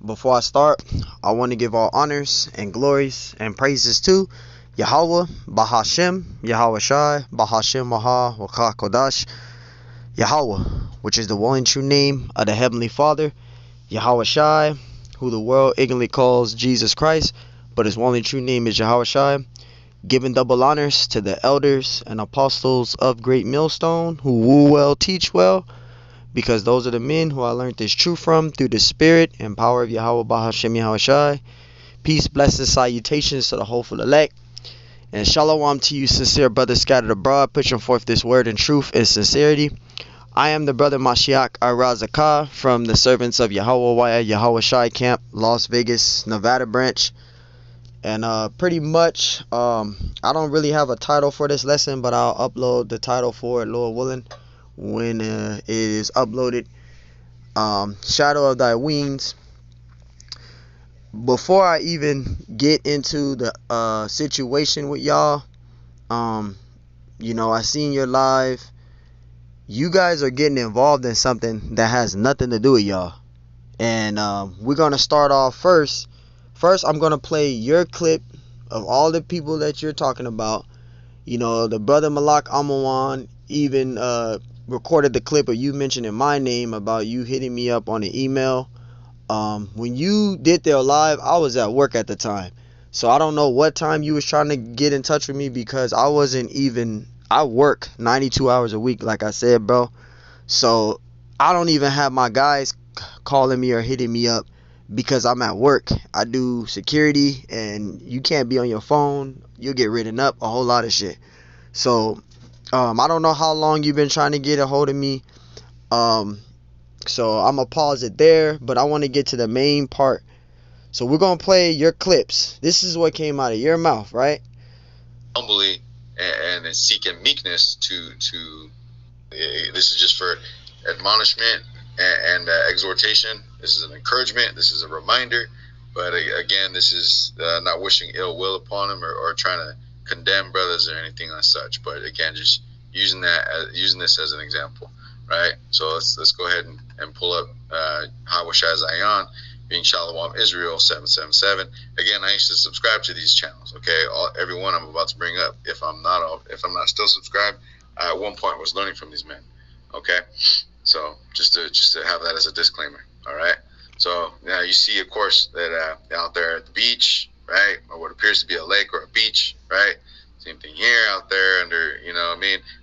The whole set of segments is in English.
Before I start, I want to give all honors and glories and praises to Yahweh, Bahashem, Yahweh Shai, Bahashem Maha, Wakah Kodash, Yahweh, which is the one and true name of the Heavenly Father, Yahweh Shai, who the world ignorantly calls Jesus Christ, but his one and true name is Yahweh Shai. Giving double honors to the elders and apostles of Great Millstone, who woo well, teach well, because those are the men who I learned this truth from through the spirit and power of Yahweh Bahashem Yahweh Shai. Peace, blessings, salutations to the hopeful elect. And shalom to you, sincere brothers scattered abroad, pushing forth this word in truth and sincerity. I am the brother Mashiach Arazakah from the Servants of Yahweh Yahweh Shai Camp, Las Vegas, Nevada branch. And pretty much, I don't really have a title for this lesson, but I'll upload the title for it, Lord willing, when it is uploaded. Shadow of thy wings. Before I even get into the situation with y'all, I seen your live. You guys are getting involved in something that has nothing to do with y'all. And we're going to start off first. First, I'm going to play your clip of all the people that you're talking about. The brother Malak Amawan even recorded the clip of you mentioning my name about you hitting me up on an email. When you did their live, I was at work at the time. So I don't know what time you was trying to get in touch with me, because I work 92 hours a week, like I said, bro. So I don't even have my guys calling me or hitting me up, because I'm at work. I do security, and you can't be on your phone. You'll get written up, a whole lot of shit. So I don't know how long you've been trying to get a hold of me. So I'm going to pause it there, but I want to get to the main part. So we're going to play your clips. This is what came out of your mouth, right? Humbly and seeking meekness to this is just for admonishment and exhortation. This is an encouragement. This is a reminder. But again, this is not wishing ill will upon them or trying to condemn brothers or anything as such. But again, just using this as an example, right? So let's go ahead and pull up Hawashai Zion, being Shalom Israel 777. Again, I used to subscribe to these channels. Okay, every one I'm about to bring up. If I'm not still subscribed, I at one point was learning from these men. Okay. So just to have that as a disclaimer, all right? So now you see, of course, that out there at the beach, right, or what appears to be a lake or a beach, right? Same thing here out there under,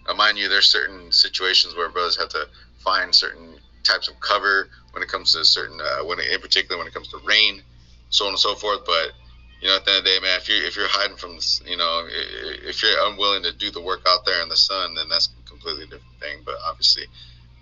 Now, mind you, there's certain situations where brothers have to find certain types of cover when it comes to certain, in particular when it comes to rain, so on and so forth. But at the end of the day, man, if you're hiding from, if you're unwilling to do the work out there in the sun, then that's a completely different thing. But obviously,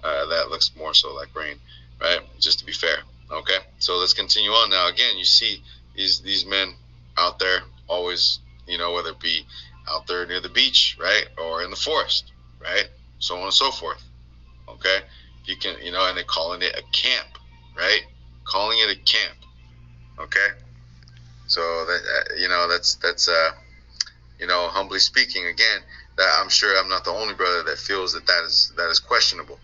that looks more so like rain, right? Just to be fair. Okay, so let's continue on now. Again, you see these men out there always, whether it be out there near the beach, right, or in the forest, right, so on and so forth. Okay, you can, and they're calling it a camp, right? Calling it a camp. Okay, so that that's humbly speaking, again, that I'm sure I'm not the only brother that feels that is questionable.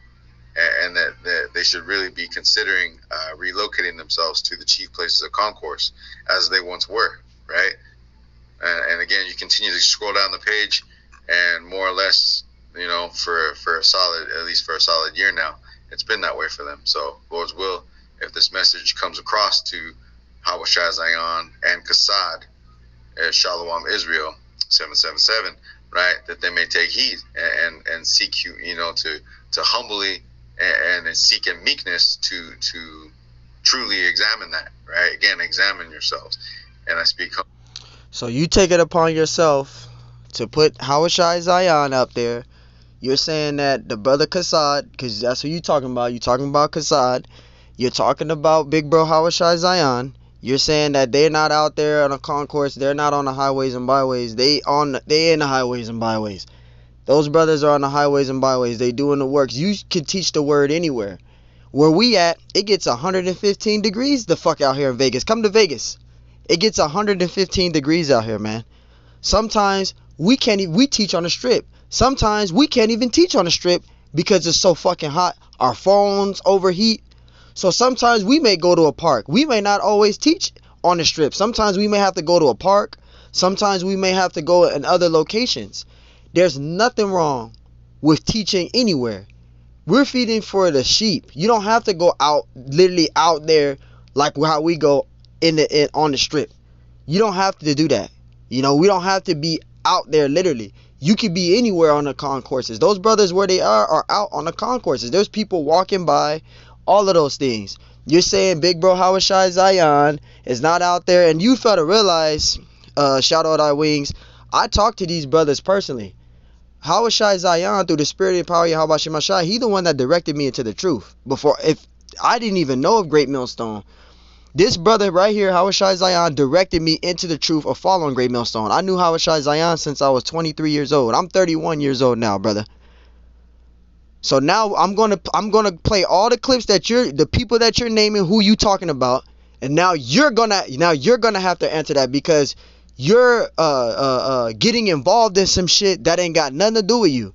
And that they should really be considering relocating themselves to the chief places of concourse as they once were, right? And again, you continue to scroll down the page, and more or less, for a solid year now, it's been that way for them. So, Lord's will, if this message comes across to Hawashai Zion and Kasad, Shalom Israel 777, right, that they may take heed and seek you, to humbly and seek in meekness to truly examine that, right? Again, examine yourselves. And I speak. So you take it upon yourself to put Hawashai Zion up there. You're saying that the brother Kasad, because that's who you're talking about. You're talking about Kasad. You're talking about big bro Hawashai Zion. You're saying that they're not out there on a concourse. They're not on the highways and byways. They in the highways and byways. Those brothers are on the highways and byways. They doing the works. You can teach the word anywhere. Where we at, it gets 115 degrees the fuck out here in Vegas. Come to Vegas. It gets 115 degrees out here, man. Sometimes we teach on the strip. Sometimes we can't even teach on the strip because it's so fucking hot. Our phones overheat. So sometimes we may go to a park. We may not always teach on the strip. Sometimes we may have to go to a park. Sometimes we may have to go in other locations. There's nothing wrong with teaching anywhere. We're feeding for the sheep. You don't have to go out, literally out there like how we go on the strip. You don't have to do that. You know, we don't have to be out there literally. You could be anywhere on the concourses. Those brothers where they are out on the concourses. There's people walking by, all of those things. You're saying Big Bro Hawashai Zion is not out there, and you fail to realize, shout out our wings, I talked to these brothers personally. Hawashai Zion, through the spirit and power of Yahweh Shemashai, he the one that directed me into the truth. Before, if I didn't even know of Great Millstone, this brother right here, Hawashai Zion, directed me into the truth of following Great Millstone. I knew Hawashai Zion since I was 23 years old. I'm 31 years old now, brother. So now I'm gonna play all the clips that the people that you're naming, who you talking about, and now you're gonna have to answer that, because you're getting involved in some shit that ain't got nothing to do with you.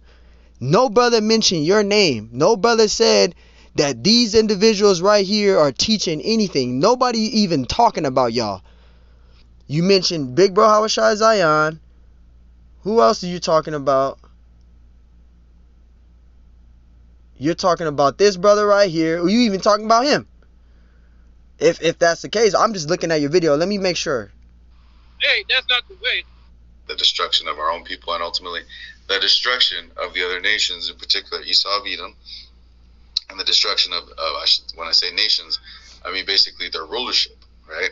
No brother mentioned your name. No brother said that these individuals right here are teaching anything. Nobody even talking about y'all. You mentioned Big Bro Hawashai Zion. Who else are you talking about? You're talking about this brother right here. Are you even talking about him? If that's the case, I'm just looking at your video. Let me make sure. Hey, that's not the way. The destruction of our own people, and ultimately the destruction of the other nations, in particular Esau of Edom, and the destruction of when I say nations, I mean basically their rulership, right?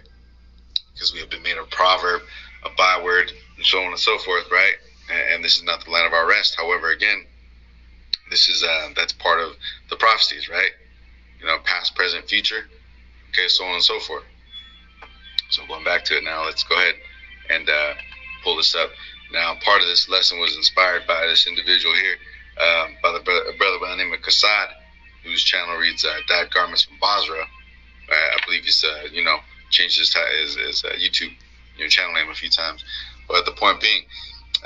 Because we have been made a proverb, a byword, and so on and so forth, right? And this is not the land of our rest. However, again, this is that's part of the prophecies, right? You know, past, present, future, okay, so on and so forth. So going back to it now, let's go ahead and pull this up. Now, part of this lesson was inspired by this individual here, by the brother by the name of Kassad, whose channel reads Dad Garments from Basra. I believe he's changed his YouTube channel name a few times. But the point being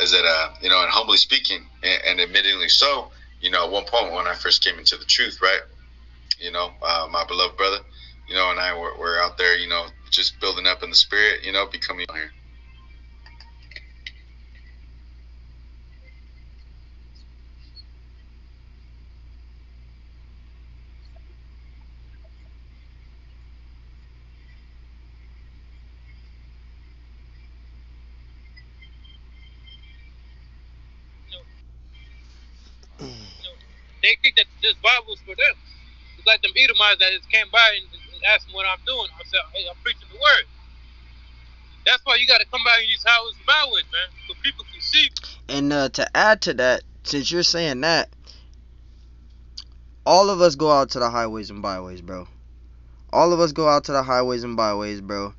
is that and humbly speaking, and admittingly so, at one point when I first came into the truth, right, my beloved brother, and I were out there, just building up in the spirit, becoming here. They think that this Bible is for them. It's like them Edomites that just came by and asked me what I'm doing. I said, hey, I'm preaching the word. That's why you got to come by and use highways and byways, man, so people can see. And to add to that, since you're saying that, all of us go out to the highways and byways, bro. All of us go out to the highways and byways, bro.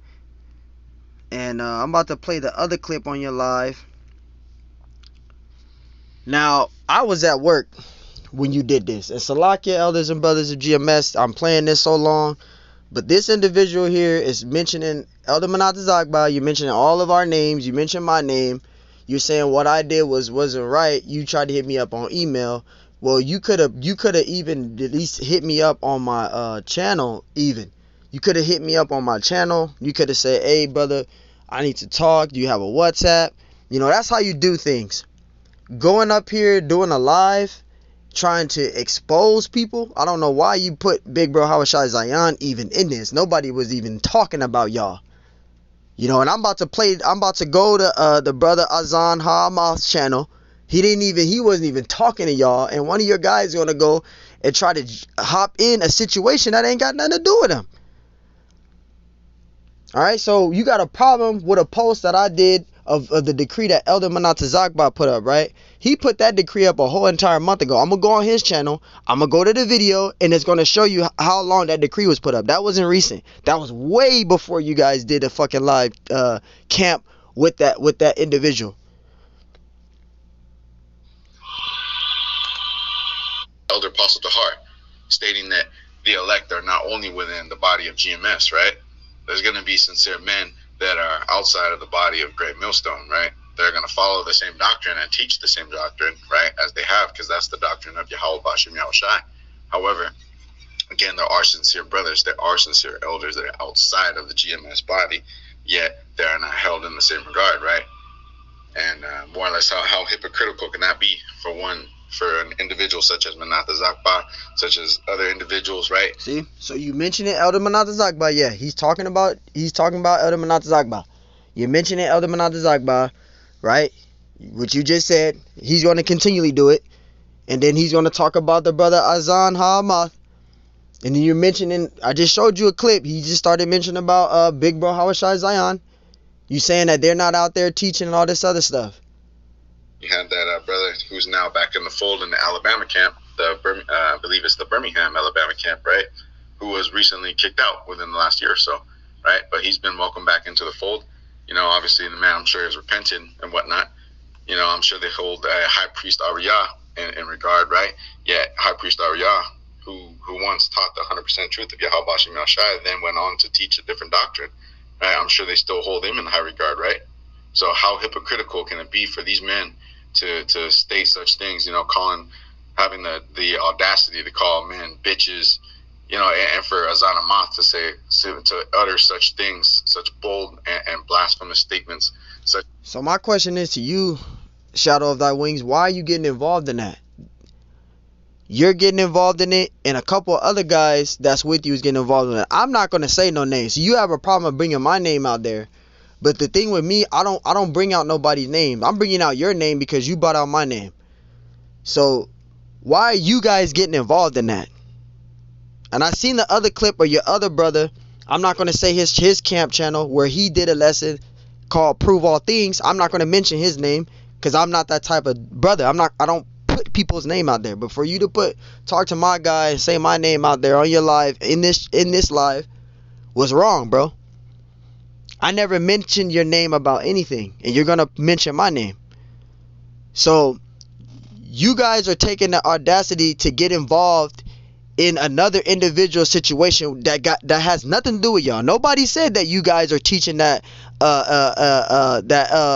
And I'm about to play the other clip on your live. Now, I was at work when you did this. And Salakia, elders and brothers of GMS, I'm playing this so long. But this individual here is mentioning Elder Manat Akbar. You're mentioning all of our names. You mentioned my name. You're saying what I did wasn't right. You tried to hit me up on email. Well, you could have even at least hit me up on my channel even. You could have hit me up on my channel. You could have said, hey, brother, I need to talk. Do you have a WhatsApp? That's how you do things. Going up here, doing a live, trying to expose people. I don't know why you put Big Bro Hawashai Zion even in this. Nobody was even talking about y'all. And I'm about to go to the brother Azan Ha'amath's channel. He wasn't even talking to y'all. And one of your guys is going to go and try to hop in a situation that ain't got nothing to do with him. Alright, so you got a problem with a post that I did of the decree that Elder Manat Akbar put up, right? He put that decree up a whole entire month ago. I'm going to go on his channel. I'm going to go to the video, and it's going to show you how long that decree was put up. That wasn't recent. That was way before you guys did a fucking live camp with that individual. Elder Apostle Tahar, stating that the elect are not only within the body of GMS, right? There's going to be sincere men that are outside of the body of Great Millstone, right? They're going to follow the same doctrine and teach the same doctrine, right, as they have, because that's the doctrine of Yahweh Bashem Yahushai. However, Again, there are sincere brothers, there are sincere elders that are outside of the GMS body, yet they are not held in the same regard, right? And more or less, how hypocritical can that be for an individual such as Manatha Zakba, such as other individuals, right? See, so you mentioned it, Elder Manatha Zakba. Yeah, he's talking about Elder Manatha Zakba. You mentioned it, Elder Manatha Zakba, right? What you just said, he's going to continually do it, and then he's going to talk about the brother Azan Ha'amath. And then you're mentioning, I just showed you a clip. He just started mentioning about Big Bro Hawashai Zion. You saying that they're not out there teaching and all this other stuff. You had that brother who's now back in the fold in the Alabama camp, I believe it's the Birmingham, Alabama camp, right? Who was recently kicked out within the last year or so, right? But he's been welcomed back into the fold. You know, obviously the man, I'm sure, has repented and whatnot. You know, I'm sure they hold High Priest Ariyah in regard, right? Yet High Priest Ariyah, who once taught the 100% truth of Yahweh Bashim Yashai, then went on to teach a different doctrine, right? I'm sure they still hold him in high regard, right? So how hypocritical can it be for these men to state such things, you know, having the audacity to call men bitches, you know, and for Azan Amath to utter such things, such bold and blasphemous statements. So my question is to you, Shadow of Thy Wings, why are you getting involved in that? You're getting involved in it, and a couple of other guys that's with you is getting involved in it. I'm not going to say no names. You have a problem of bringing my name out there. But the thing with me, I don't bring out nobody's name. I'm bringing out your name because you brought out my name. So why are you guys getting involved in that? And I seen the other clip of your other brother. I'm not going to say his camp channel where he did a lesson called Prove All Things. I'm not going to mention his name because I'm not that type of brother. I don't put people's name out there. But for you to talk to my guy and say my name out there on your live in this live was wrong, bro. I never mentioned your name about anything, and you're gonna mention my name. So you guys are taking the audacity to get involved in another individual situation that has nothing to do with y'all. Nobody said that you guys are teaching that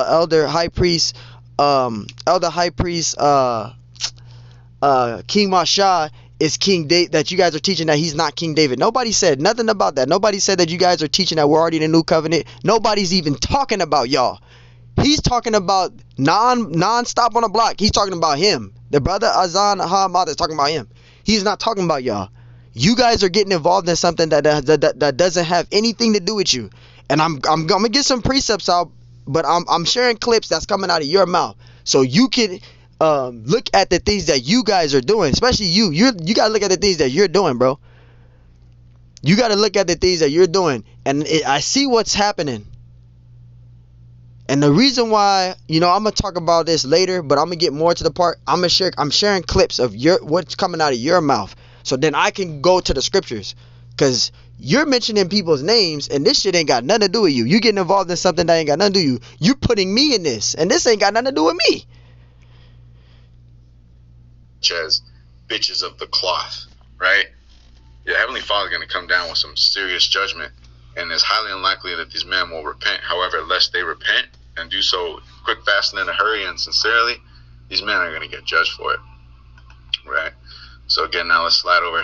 elder high priest King Masha is King David, that you guys are teaching that he's not King David. Nobody said nothing about that. Nobody said that you guys are teaching that we're already in the new covenant. Nobody's even talking about y'all. He's talking about non-stop on the block. He's talking about him. The brother Azan Ha'amath is talking about him. He's not talking about y'all. You guys are getting involved in something that doesn't have anything to do with you. And I'm gonna get some precepts out, but I'm sharing clips that's coming out of your mouth, so you can look at the things that you guys are doing. Especially you gotta look at the things that you're doing, bro. You gotta look at the things that you're doing, and I see what's happening. And the reason why, I'm gonna talk about this later, but I'm gonna get more to the part. I'm sharing clips of what's coming out of your mouth, so then I can go to the scriptures, because you're mentioning people's names, and this shit ain't got nothing to do with you. You getting involved in something that ain't got nothing to do with you. You putting me in this, and this ain't got nothing to do with me. As bitches of the cloth, right? Your Heavenly Father is going to come down with some serious judgment, and it's highly unlikely that these men will repent. However, unless they repent and do so quick, fast, and in a hurry and sincerely, these men are going to get judged for it, right? So again, now let's slide over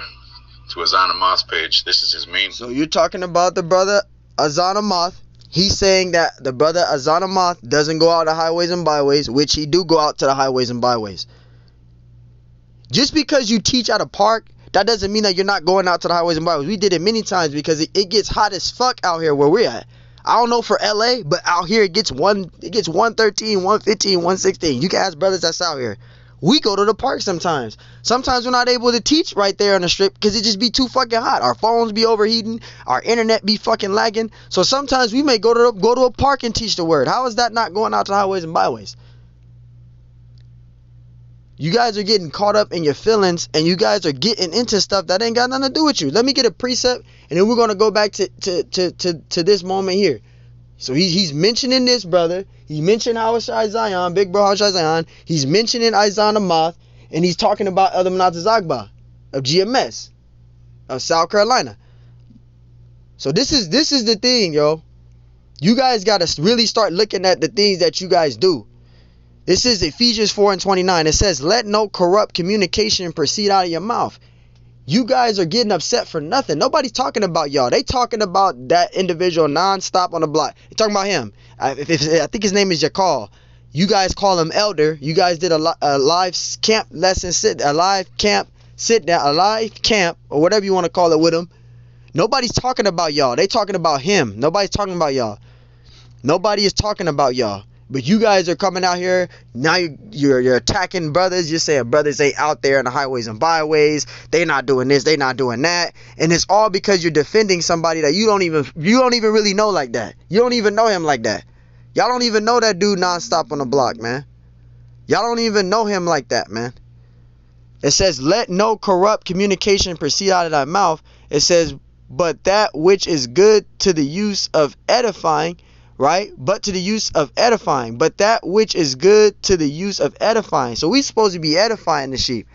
to Azan Amath's page. This is his main. So you're talking about the brother Azan Amath. He's saying that the brother Azan Amath doesn't go out to highways and byways, which he do go out to the highways and byways. Just because you teach at a park, that doesn't mean that you're not going out to the highways and byways. We did it many times because it gets hot as fuck out here where we're at. I don't know for LA, but out here it gets 113, 115, 116. You can ask brothers that's out here. We go to the park sometimes. Sometimes we're not able to teach right there on the strip because it just be too fucking hot. Our phones be overheating. Our internet be fucking lagging. So sometimes we may go to a park and teach the word. How is that not going out to highways and byways? You guys are getting caught up in your feelings, and you guys are getting into stuff that ain't got nothing to do with you. Let me get a precept, and then we're going to go back to this moment here. So he's mentioning this brother. He mentioned Hawashai Zion, Big Bro Hawashai Zion. He's mentioning Azan Amath, and he's talking about Elder Manatha Zakba of GMS of South Carolina. So this is the thing, yo. You guys got to really start looking at the things that you guys do. This is Ephesians 4:29. It says, let no corrupt communication proceed out of your mouth. You guys are getting upset for nothing. Nobody's talking about y'all. They talking about that individual nonstop on the block. They talking about him. I think his name is Yakal. You guys call him elder. You guys did a live camp lesson, a live camp or whatever you want to call it with him. Nobody's talking about y'all. They talking about him. Nobody's talking about y'all. Nobody is talking about y'all. But you guys are coming out here, now you're attacking brothers. You're saying brothers ain't out there in the highways and byways. They not doing this, they not doing that. And it's all because you're defending somebody that you don't even really know like that. You don't even know him like that. Y'all don't even know that dude nonstop on the block, man. Y'all don't even know him like that, man. It says, let no corrupt communication proceed out of thy mouth. It says, but that which is good to the use of edifying, right? But to the use of edifying. But that which is good to the use of edifying. So we supposed to be edifying the sheep.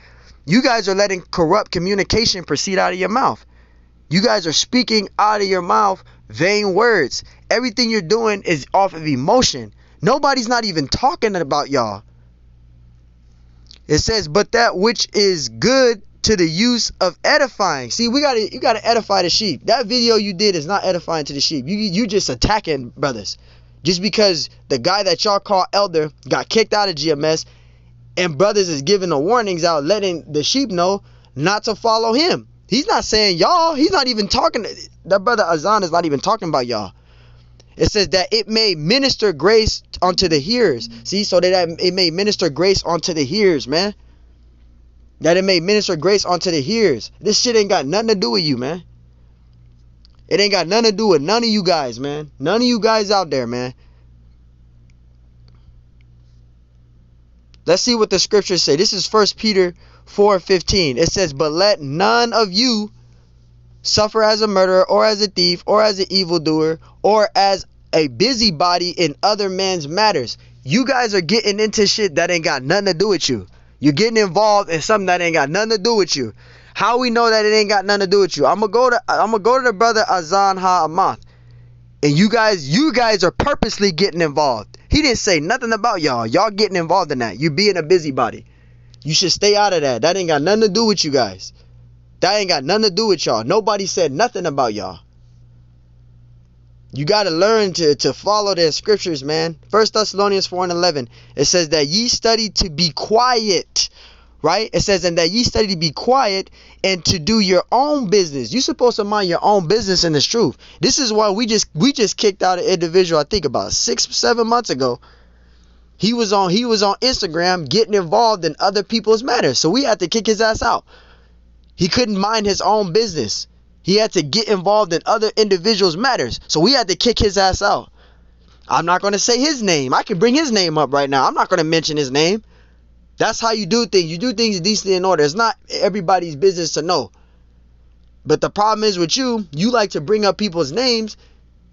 You guys are letting corrupt communication proceed out of your mouth. You guys are speaking out of your mouth vain words. Everything you're doing is off of emotion. Nobody's not even talking about y'all. It says, but that which is good to the use of edifying. See, you gotta edify the sheep. That video you did is not edifying to the sheep. You just attacking brothers. Just because the guy that y'all call elder got kicked out of GMS, and brothers is giving the warnings out, letting the sheep know not to follow him. He's not saying y'all. He's not even talking. That brother Azan is not even talking about y'all. It says that it may minister grace unto the hearers. See, so that it may minister grace unto the hearers, man. That it may minister grace unto the hearers. This shit ain't got nothing to do with you, man. It ain't got nothing to do with none of you guys, man. None of you guys out there, man. Let's see what the scriptures say. This is 1 Peter 4:15. It says, but let none of you suffer as a murderer, or as a thief, or as an evildoer, or as a busybody in other men's matters. You guys are getting into shit that ain't got nothing to do with you. You're getting involved in something that ain't got nothing to do with you. How we know that it ain't got nothing to do with you? I'm gonna go to the brother Azan Ha-Amath. And you guys are purposely getting involved. He didn't say nothing about y'all. Y'all getting involved in that. You being a busybody. You should stay out of that. That ain't got nothing to do with you guys. That ain't got nothing to do with y'all. Nobody said nothing about y'all. You got to learn to follow the scriptures, man. 1 Thessalonians 4:11. It says that ye study to be quiet. Right? It says, and that ye study to be quiet and to do your own business. You're supposed to mind your own business in this truth. This is why we just kicked out an individual, I think about 6-7 months ago. He was on Instagram getting involved in other people's matters. So we had to kick his ass out. He couldn't mind his own business. He had to get involved in other individuals' matters. So we had to kick his ass out. I'm not going to say his name. I can bring his name up right now. I'm not going to mention his name. That's how you do things. You do things decently in order. It's not everybody's business to know. But the problem is with you like to bring up people's names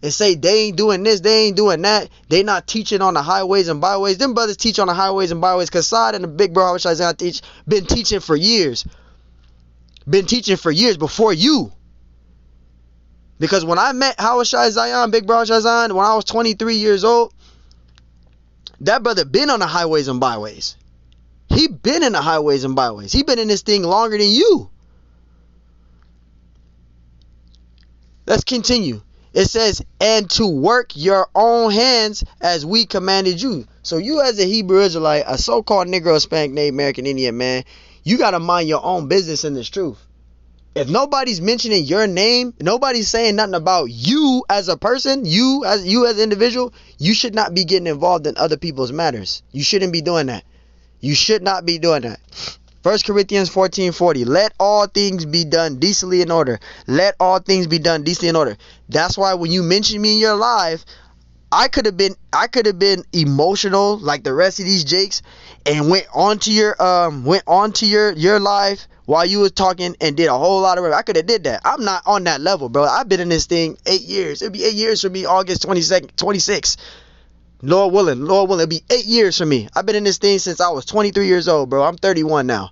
and say they ain't doing this, they ain't doing that. They not teaching on the highways and byways. Them brothers teach on the highways and byways because Saad and the big bro, Azan been teaching for years. Been teaching for years before you. Because when I met Hawashai Zion, Big Bro Azan, when I was 23 years old, that brother been on the highways and byways. He been in the highways and byways. He been in this thing longer than you. Let's continue. It says, and to work your own hands as we commanded you. So you as a Hebrew Israelite, a so-called Negro, Hispanic, Native American, Indian man, you got to mind your own business in this truth. If nobody's mentioning your name, nobody's saying nothing about you as a person, you as an individual, you should not be getting involved in other people's matters. You shouldn't be doing that. You should not be doing that. 1 Corinthians 14:40. Let all things be done decently in order. Let all things be done decently in order. That's why when you mention me in your live, I could have been emotional like the rest of these jakes and went onto your live while you was talking and did a whole lot of work. I could have did that. I'm not on that level, bro. I've been in this thing 8 years. It'll be 8 years for me August 22nd, 26. Lord willing, it'll be 8 years for me. I've been in this thing since I was 23 years old, bro. I'm 31 now.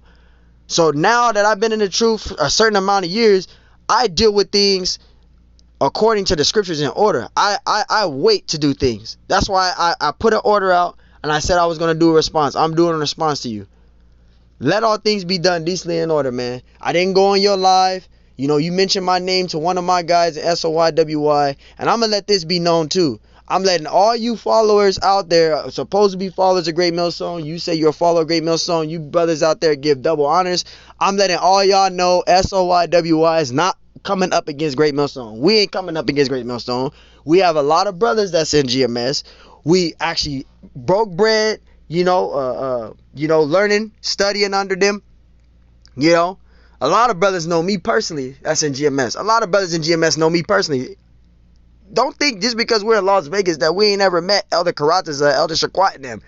So now that I've been in the truth a certain amount of years, I deal with things according to the scriptures in order. I wait to do things. That's why I put an order out and I said I was going to do a response. I'm doing a response to you. Let all things be done decently in order, man. I didn't go on your live. You know, you mentioned my name to one of my guys at SOYWY, and I'm going to let this be known too. I'm letting all you followers out there, supposed to be followers of Great Millstone, you say you're a follower of Great Millstone, you brothers out there give double honors. I'm letting all y'all know SOYWY is not coming up against Great Millstone. We ain't coming up against Great Millstone. We have a lot of brothers that's in GMS. We actually broke bread, learning, studying under them. You know, a lot of brothers know me personally that's in GMS. A lot of brothers in GMS know me personally. Don't think just because we're in Las Vegas that we ain't ever met Elder Karatas or Elder Shaquat and them.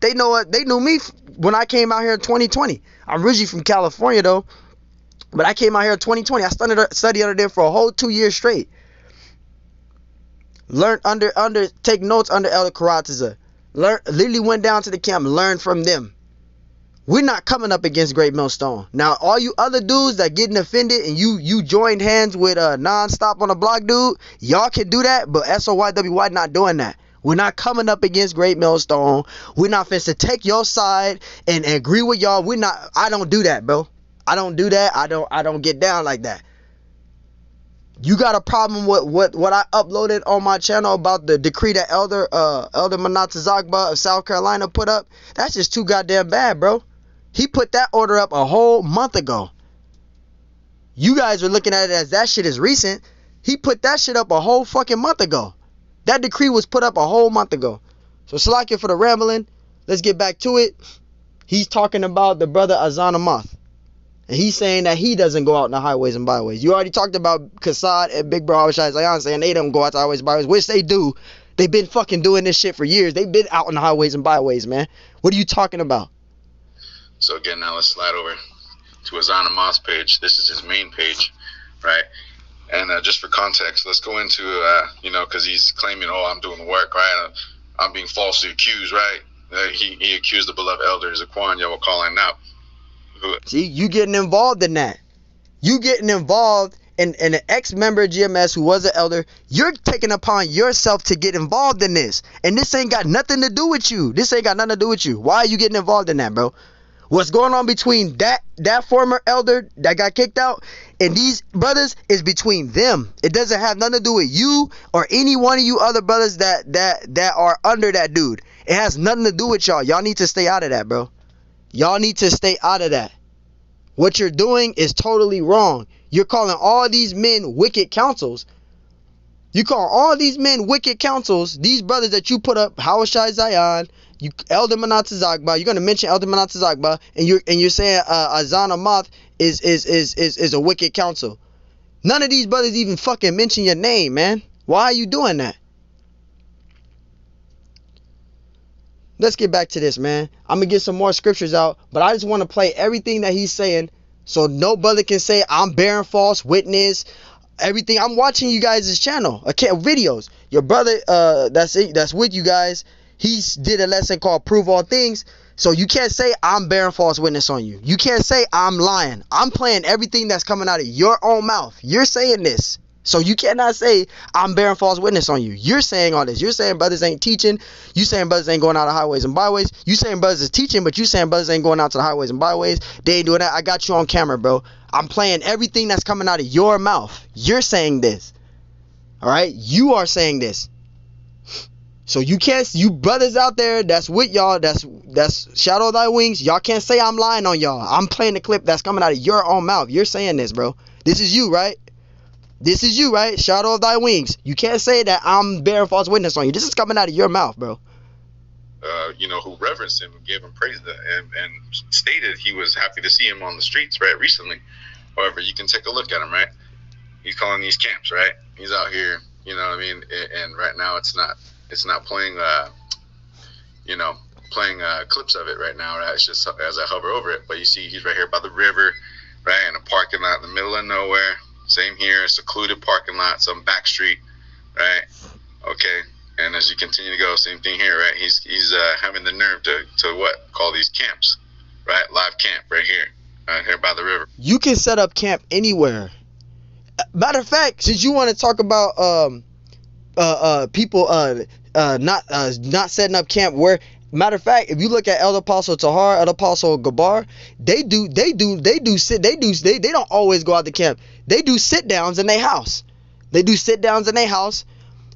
They know what they knew me when I came out here in 2020. I'm originally from California though, but I came out here in 2020. I studied under them for a whole 2 years straight. Learned take notes under Elder Karatas. Literally went down to the camp, learned from them. We're not coming up against Great Millstone. Now, all you other dudes that getting offended and you joined hands with a non-stop on the block dude, y'all can do that, but SOYWY not doing that. We're not coming up against Great Millstone. We're not finna take your side and agree with y'all. I don't do that, bro. I don't do that. I don't get down like that. You got a problem with what I uploaded on my channel about the decree that Elder Manasseh Akbar of South Carolina put up? That's just too goddamn bad, bro. He put that order up a whole month ago. You guys are looking at it as that shit is recent. He put that shit up a whole fucking month ago. That decree was put up a whole month ago. So Salakia for the rambling. Let's get back to it. He's talking about the brother Azan Amath. And he's saying that he doesn't go out in the highways and byways. You already talked about Kassad and Big Bro Abishai Zion saying they don't go out to highways and byways, which they do. They've been fucking doing this shit for years. They've been out in the highways and byways, man. What are you talking about? So again, now let's slide over to Azan Amath's page. This is his main page, right? And just for context, let's go into, because he's claiming, I'm doing the work, right? I'm being falsely accused, right? He accused the beloved elder Zaquan Yawakalan now. See, you getting involved in that. You getting involved in an ex-member of GMS who was an elder. You're taking upon yourself to get involved in this. And this ain't got nothing to do with you. Why are you getting involved in that, bro? What's going on between that former elder that got kicked out and these brothers is between them. It doesn't have nothing to do with you or any one of you other brothers that are under that dude. It has nothing to do with y'all. Y'all need to stay out of that, bro. Y'all need to stay out of that. What you're doing is totally wrong. You're calling all these men wicked counsels. You call all these men wicked counsels. These brothers that you put up, Hawashai Zion, Elder Manasseh Akbar. You're gonna mention Elder Manasseh Akbar, and you're saying Azan Amath is a wicked counsel. None of these brothers even fucking mention your name, man. Why are you doing that? Let's get back to this, man. I'm gonna get some more scriptures out, but I just want to play everything that he's saying, so no brother can say I'm bearing false witness. Everything. I'm watching you guys' channel, videos. Your brother, that's with you guys. He did a lesson called Prove All Things. So you can't say I'm bearing false witness on you. You can't say I'm lying. I'm playing everything that's coming out of your own mouth. You're saying this. So you cannot say I'm bearing false witness on you. You're saying all this. You're saying brothers ain't teaching. You saying brothers ain't going out of highways and byways. You saying brothers is teaching, but you saying brothers ain't going out to the highways and byways. They ain't doing that. I got you on camera, bro. I'm playing everything that's coming out of your mouth. You're saying this. All right? You are saying this. So you brothers out there that's with y'all, that's shadow thy wings, y'all can't say I'm lying on y'all. I'm playing the clip that's coming out of your own mouth. You're saying this, bro. This is you, right? This is you, right? Shadow of thy wings. You can't say that I'm bearing false witness on you. This is coming out of your mouth, bro. Who reverenced him and gave him praise and stated he was happy to see him on the streets, right, recently. However, you can take a look at him, right? He's calling these camps, right? He's out here, you know what I mean? And right now it's not playing, playing clips of it right now. Right? It's just as I hover over it. But you see he's right here by the river, right, in a parking lot in the middle of nowhere. Same here, a secluded parking lot, some back street, right? Okay. And as you continue to go, same thing here, right? He's having the nerve to what? Call these camps, right? Live camp right here by the river. You can set up camp anywhere. Matter of fact, since you want to talk about people not setting up camp, where Matter of fact, if you look at Elder Apostle Tahar, Elder Apostle Gabar, they don't always go out to camp. They do sit downs in their house.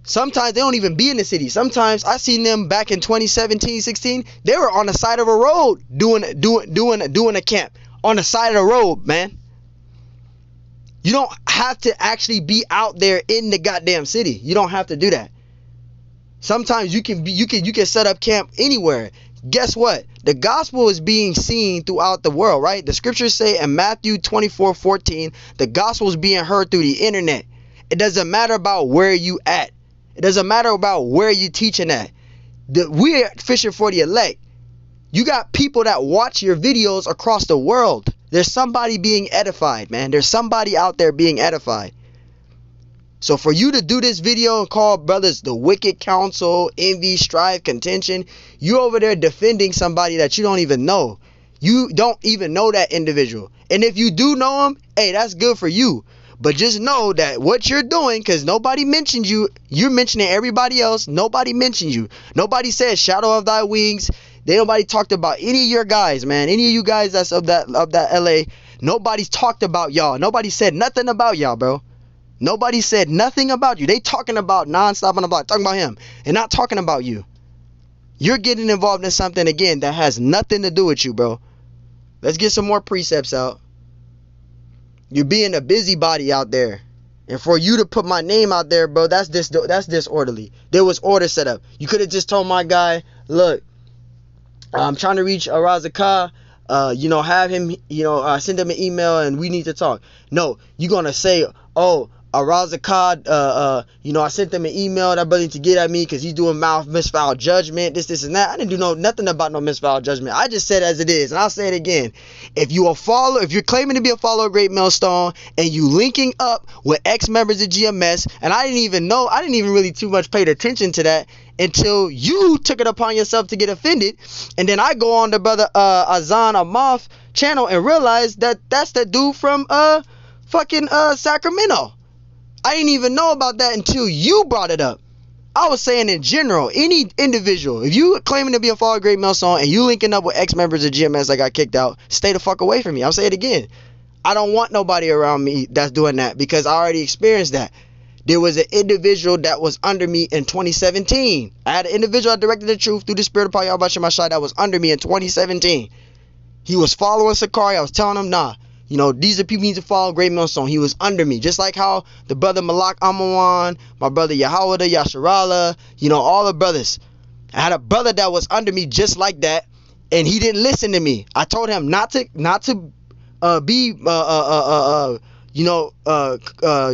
Sometimes they don't even be in the city. Sometimes I seen them back in 2017, 16. They were on the side of a road doing a camp on the side of the road, man. You don't have to actually be out there in the goddamn city. You don't have to do that. Sometimes you can set up camp anywhere. Guess what? The gospel is being seen throughout the world, right? The scriptures say in Matthew 24:14, the gospel is being heard through the internet. It doesn't matter about where you at. It doesn't matter about where you teaching at. We're fishing for the elect. You got people that watch your videos across the world. There's somebody being edified, man. There's somebody out there being edified. So for you to do this video and call brothers the wicked counsel, envy, strife, contention, you over there defending somebody that you don't even know. You don't even know that individual. And if you do know him, hey, that's good for you. But just know that what you're doing, because nobody mentioned you, you're mentioning everybody else. Nobody mentioned you. Nobody said shadow of thy wings. Nobody talked about any of your guys, man. Any of you guys that's of that LA. Nobody's talked about y'all. Nobody said nothing about y'all, bro. Nobody said nothing about you. They talking about nonstop on the block, talking about him, and not talking about you. You're getting involved in something again that has nothing to do with you, bro. Let's get some more precepts out. You're being a busybody out there. And for you to put my name out there, bro, that's disorderly. There was order set up. You could have just told my guy, look, I'm trying to reach Arazakah. Have him, send him an email and we need to talk. No, you're going to say, oh, Arazakah, I sent them an email, that brother to get at me because he's doing misfoul judgment, this and that. I didn't do nothing about no misfoul judgment. I just said as it is, and I'll say it again. If you're claiming to be a follower of Great Millstone and you linking up with ex-members of GMS, and I didn't even really too much paid attention to that until you took it upon yourself to get offended, and then I go on the brother Azan Amoth channel and realize that that's the dude from Sacramento. I didn't even know about that until you brought it up. I was saying in general, any individual, if you claiming to be a follower of Great Millstone and you linking up with ex-members of GMS that got kicked out, stay the fuck away from me. I'll say it again. I don't want nobody around me that's doing that because I already experienced that. There was an individual that was under me in 2017. I had an individual that directed the truth through the spirit of Payah Bashar that was under me in 2017. He was following Sakari. I was telling him, nah. These are people you need to follow Great Millstone. He was under me. Just like how the brother Malak Amawan, my brother Yahweh Yasharala, all the brothers. I had a brother that was under me just like that, and he didn't listen to me. I told him not to be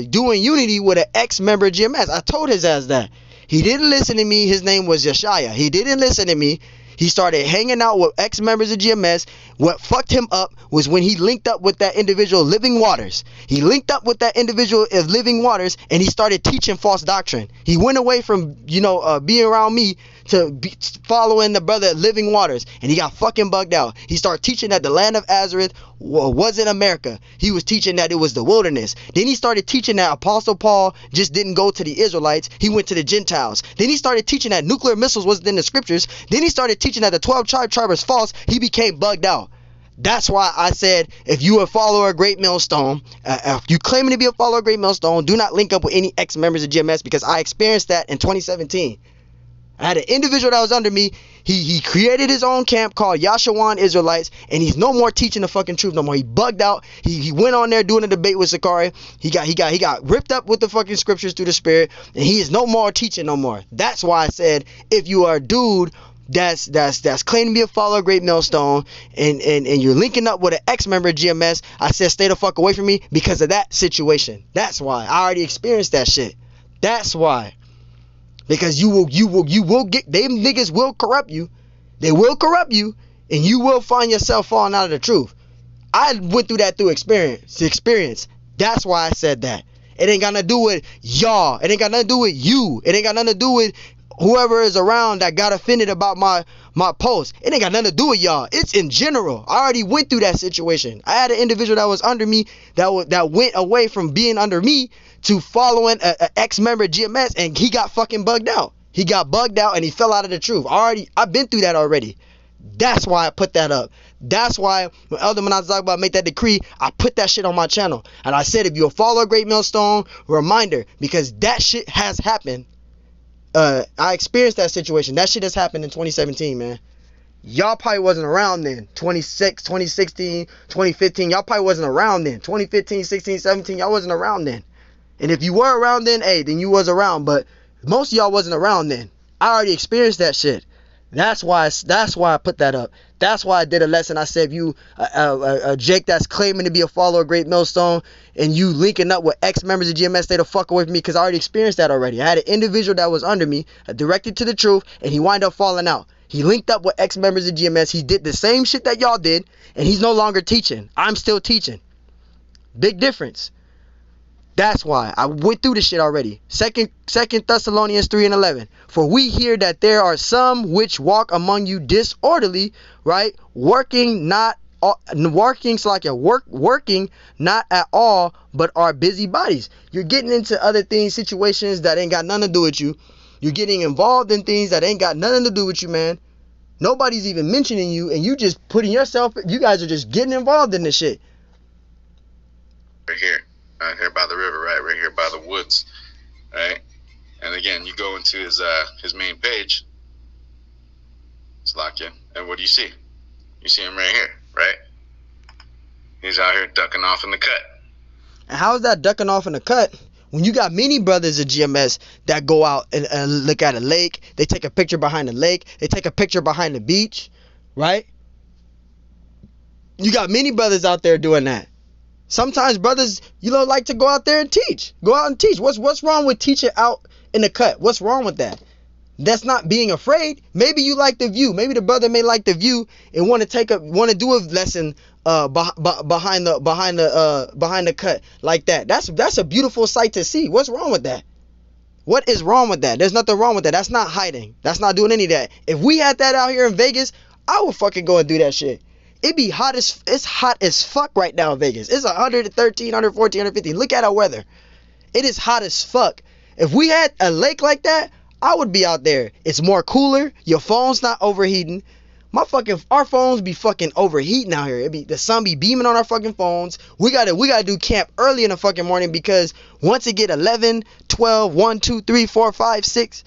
doing unity with an ex-member of GMS. I told his ass that. He didn't listen to me. His name was Yeshaya. He didn't listen to me. He started hanging out with ex-members of GMS. What fucked him up was when he linked up with that individual Living Waters. He linked up with that individual of Living Waters, and he started teaching false doctrine. He went away from, being around me to following the brother Living Waters, and he got fucking bugged out. He started teaching that the land of Azareth wasn't America. He was teaching that it was the wilderness. Then he started teaching that Apostle Paul just didn't go to the Israelites. He went to the Gentiles. Then he started teaching that nuclear missiles wasn't in the scriptures. Then he started teaching that the 12 tribe was false. He became bugged out. That's why I said, if you a follower of Great Millstone, if you claiming to be a follower of Great Millstone, do not link up with any ex-members of GMS, because I experienced that in 2017. I had an individual that was under me. He created his own camp called Yashawan Israelites, and he's no more teaching the fucking truth no more. He bugged out. He went on there doing a debate with Sakari. He got ripped up with the fucking scriptures through the spirit, and he is no more teaching no more. That's why I said, if you are a dude that's claiming to be a follower of Great Millstone and you're linking up with an ex-member of GMS, I said stay the fuck away from me because of that situation. That's why. I already experienced that shit. That's why. Because you will get, them niggas will corrupt you. They will corrupt you, and you will find yourself falling out of the truth. I went through that through experience. That's why I said that. It ain't got nothing to do with y'all. It ain't got nothing to do with you. It ain't got nothing to do with whoever is around that got offended about my post. It ain't got nothing to do with y'all. It's in general. I already went through that situation. I had an individual that was under me that went away from being under me to following an ex-member of GMS, and he got fucking bugged out. He got bugged out and he fell out of the truth. I've been through that already. That's why I put that up. That's why when Elder Manaz talk about make that decree, I put that shit on my channel. And I said, if you'll follow a great millstone, reminder, because that shit has happened. I experienced that situation. That shit has happened in 2017, man. Y'all probably wasn't around then. 2016, 2015, y'all probably wasn't around then. 2015, 16, 17, y'all wasn't around then. And if you were around then, hey, then you was around. But most of y'all wasn't around then. I already experienced that shit. That's why I put that up. That's why I did a lesson. I said, if you a Jake that's claiming to be a follower of Great Millstone and you linking up with ex-members of GMS, stay the fuck away from me, because I already experienced that already. I had an individual that was under me, directed to the truth, and he wound up falling out. He linked up with ex-members of GMS. He did the same shit that y'all did, and he's no longer teaching. I'm still teaching. Big difference. That's why I went through this shit already. Second Thessalonians 3:11. For we hear that there are some which walk among you disorderly, right? Working not at all, but are busybodies. You're getting into other things, situations that ain't got nothing to do with you. You're getting involved in things that ain't got nothing to do with you, man. Nobody's even mentioning you, and you just putting yourself. You guys are just getting involved in this shit. Right here. Here by the river, right here by the woods, right? And again, you go into his main page, Slakia, and what do you see? You see him right here, right? He's out here ducking off in the cut. And how is that ducking off in the cut when you got many brothers of GMS that go out and look at a lake? They take a picture behind the lake. They take a picture behind the beach, right? You got many brothers out there doing that. Sometimes brothers, like to go out there and teach. Go out and teach. What's wrong with teaching out in the cut? What's wrong with that? That's not being afraid. Maybe you like the view. Maybe the brother may like the view and want to do a lesson behind the cut like that. That's a beautiful sight to see. What's wrong with that? What is wrong with that? There's nothing wrong with that. That's not hiding. That's not doing any of that. If we had that out here in Vegas, I would fucking go and do that shit. It's hot as fuck right now in Vegas. It's 113, 114, 150. Look at our weather. It is hot as fuck. If we had a lake like that, I would be out there. It's more cooler. Your phone's not overheating. Our phones be fucking overheating out here. The sun be beaming on our fucking phones. We gotta do camp early in the fucking morning, because once it get 11, 12, 1, 2, 3, 4, 5, 6,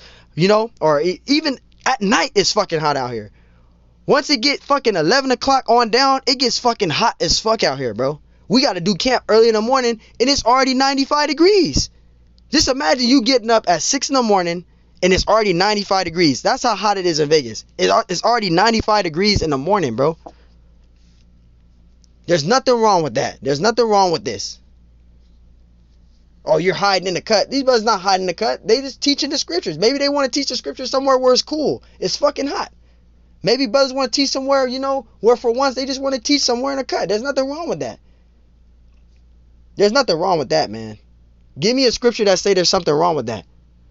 or even at night, it's fucking hot out here. Once it get fucking 11 o'clock on down, it gets fucking hot as fuck out here, bro. We got to do camp early in the morning, and it's already 95 degrees. Just imagine you getting up at 6 in the morning, and it's already 95 degrees. That's how hot it is in Vegas. It's already 95 degrees in the morning, bro. There's nothing wrong with that. There's nothing wrong with this. Oh, you're hiding in the cut. These brothers not hiding in the cut. They just teaching the scriptures. Maybe they want to teach the scriptures somewhere where it's cool. It's fucking hot. Maybe brothers want to teach somewhere, where for once they just want to teach somewhere in a cut. There's nothing wrong with that. There's nothing wrong with that, man. Give me a scripture that say there's something wrong with that.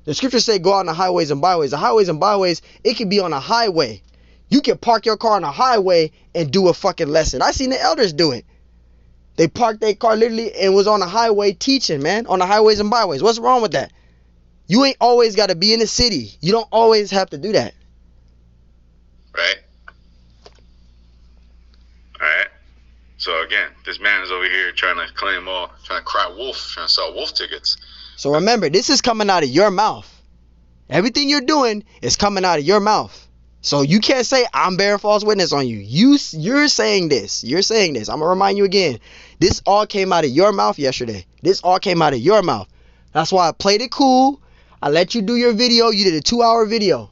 The scriptures say go out on the highways and byways. The highways and byways, it can be on a highway. You can park your car on a highway and do a fucking lesson. I seen the elders do it. They parked their car literally and was on the highway teaching, man, on the highways and byways. What's wrong with that? You ain't always got to be in the city. You don't always have to do that. Right? Alright. So again, this man is over here trying to cry wolf, trying to sell wolf tickets. So remember, this is coming out of your mouth. Everything you're doing is coming out of your mouth. So you can't say I'm bearing false witness on you. You're saying this. You're saying this. I'm going to remind you again. This all came out of your mouth yesterday. This all came out of your mouth. That's why I played it cool. I let you do your video. You did a 2-hour video.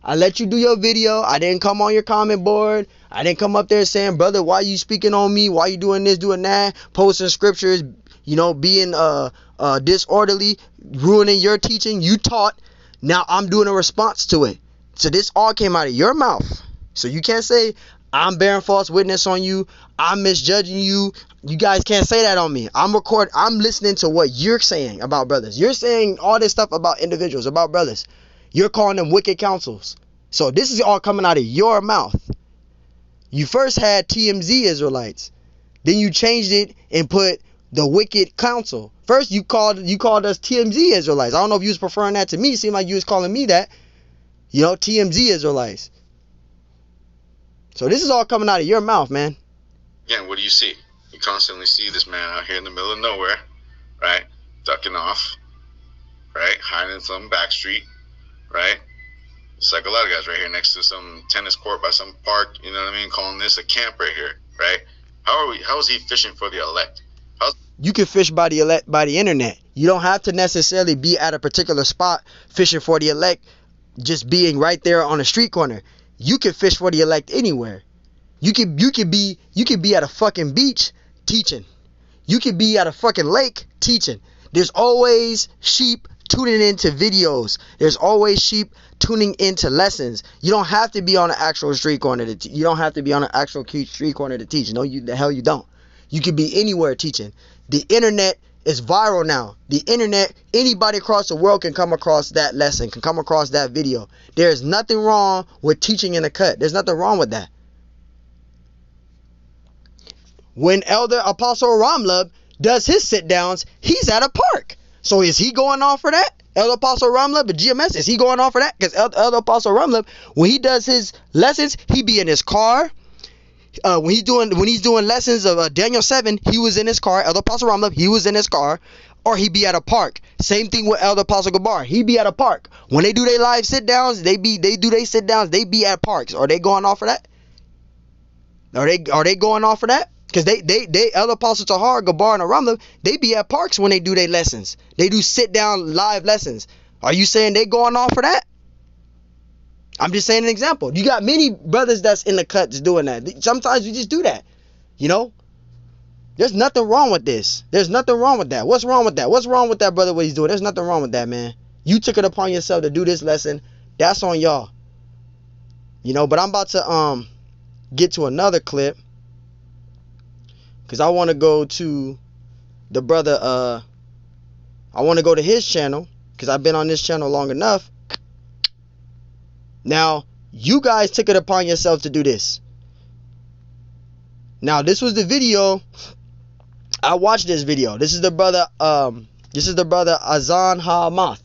I let you do your video. I didn't come on your comment board. I didn't come up there saying, brother, why you speaking on me? Why you doing this, doing that? Posting scriptures, being disorderly, ruining your teaching. You taught. Now I'm doing a response to it. So this all came out of your mouth. So you can't say I'm bearing false witness on you. I'm misjudging you. You guys can't say that on me. I'm listening to what you're saying about brothers. You're saying all this stuff about individuals, about brothers. You're calling them wicked counsels. So this is all coming out of your mouth. You first had TMZ Israelites. Then you changed it and put the wicked counsel. First you called us TMZ Israelites. I don't know if you was preferring that to me. It seemed like you was calling me that. You know, TMZ Israelites. So this is all coming out of your mouth, man. Yeah, what do you see? You constantly see this man out here in the middle of nowhere, right? Ducking off, right? Hiding in some back street, right? It's like a lot of guys right here next to some tennis court by some park, you know what I mean? Calling this a camp right here, right? How is he fishing for the elect? You can fish by the internet. You don't have to necessarily be at a particular spot fishing for the elect, just being right there on a street corner. You can fish for the elect anywhere. You could be at a fucking beach teaching. You could be at a fucking lake teaching. There's always sheep tuning into videos. There's always sheep tuning into lessons. You don't have to be on an actual street corner to you don't have to be on an actual street corner to teach. No, the hell you don't. You could be anywhere teaching. The internet is viral now. The internet, anybody across the world can come across that lesson, can come across that video. There's nothing wrong with teaching in a cut. There's nothing wrong with that. When Elder Apostle Ramlab does his sit downs, he's at a park. So is he going off for that? Elder Apostle Ramlab at GMS, is he going off for that? Because Elder Apostle Ramlab, when he does his lessons, he be in his car. When he's doing lessons of Daniel 7, he was in his car. Elder Apostle Ramlab, he was in his car, or he be at a park. Same thing with Elder Apostle Akbar, he be at a park. When they do their live sit downs, they be at parks. Are they going off for that? Are they going off for that? Because they Elder Apostle Tahar, Gabar, and Ramlab, they be at parks when they do their lessons. They do sit down live lessons. Are you saying they going off for that? I'm just saying an example. You got many brothers that's in the cut that's doing that. Sometimes you just do that. You know? There's nothing wrong with this. There's nothing wrong with that. What's wrong with that? What's wrong with that, brother, what he's doing? There's nothing wrong with that, man. You took it upon yourself to do this lesson. That's on y'all. You know, but I'm about to get to another clip. Because I want to go to the brother, I want to go to his channel. Because I've been on this channel long enough. Now, you guys took it upon yourself to do this. Now, this was the video. I watched this video. This is the brother Azan Hamath.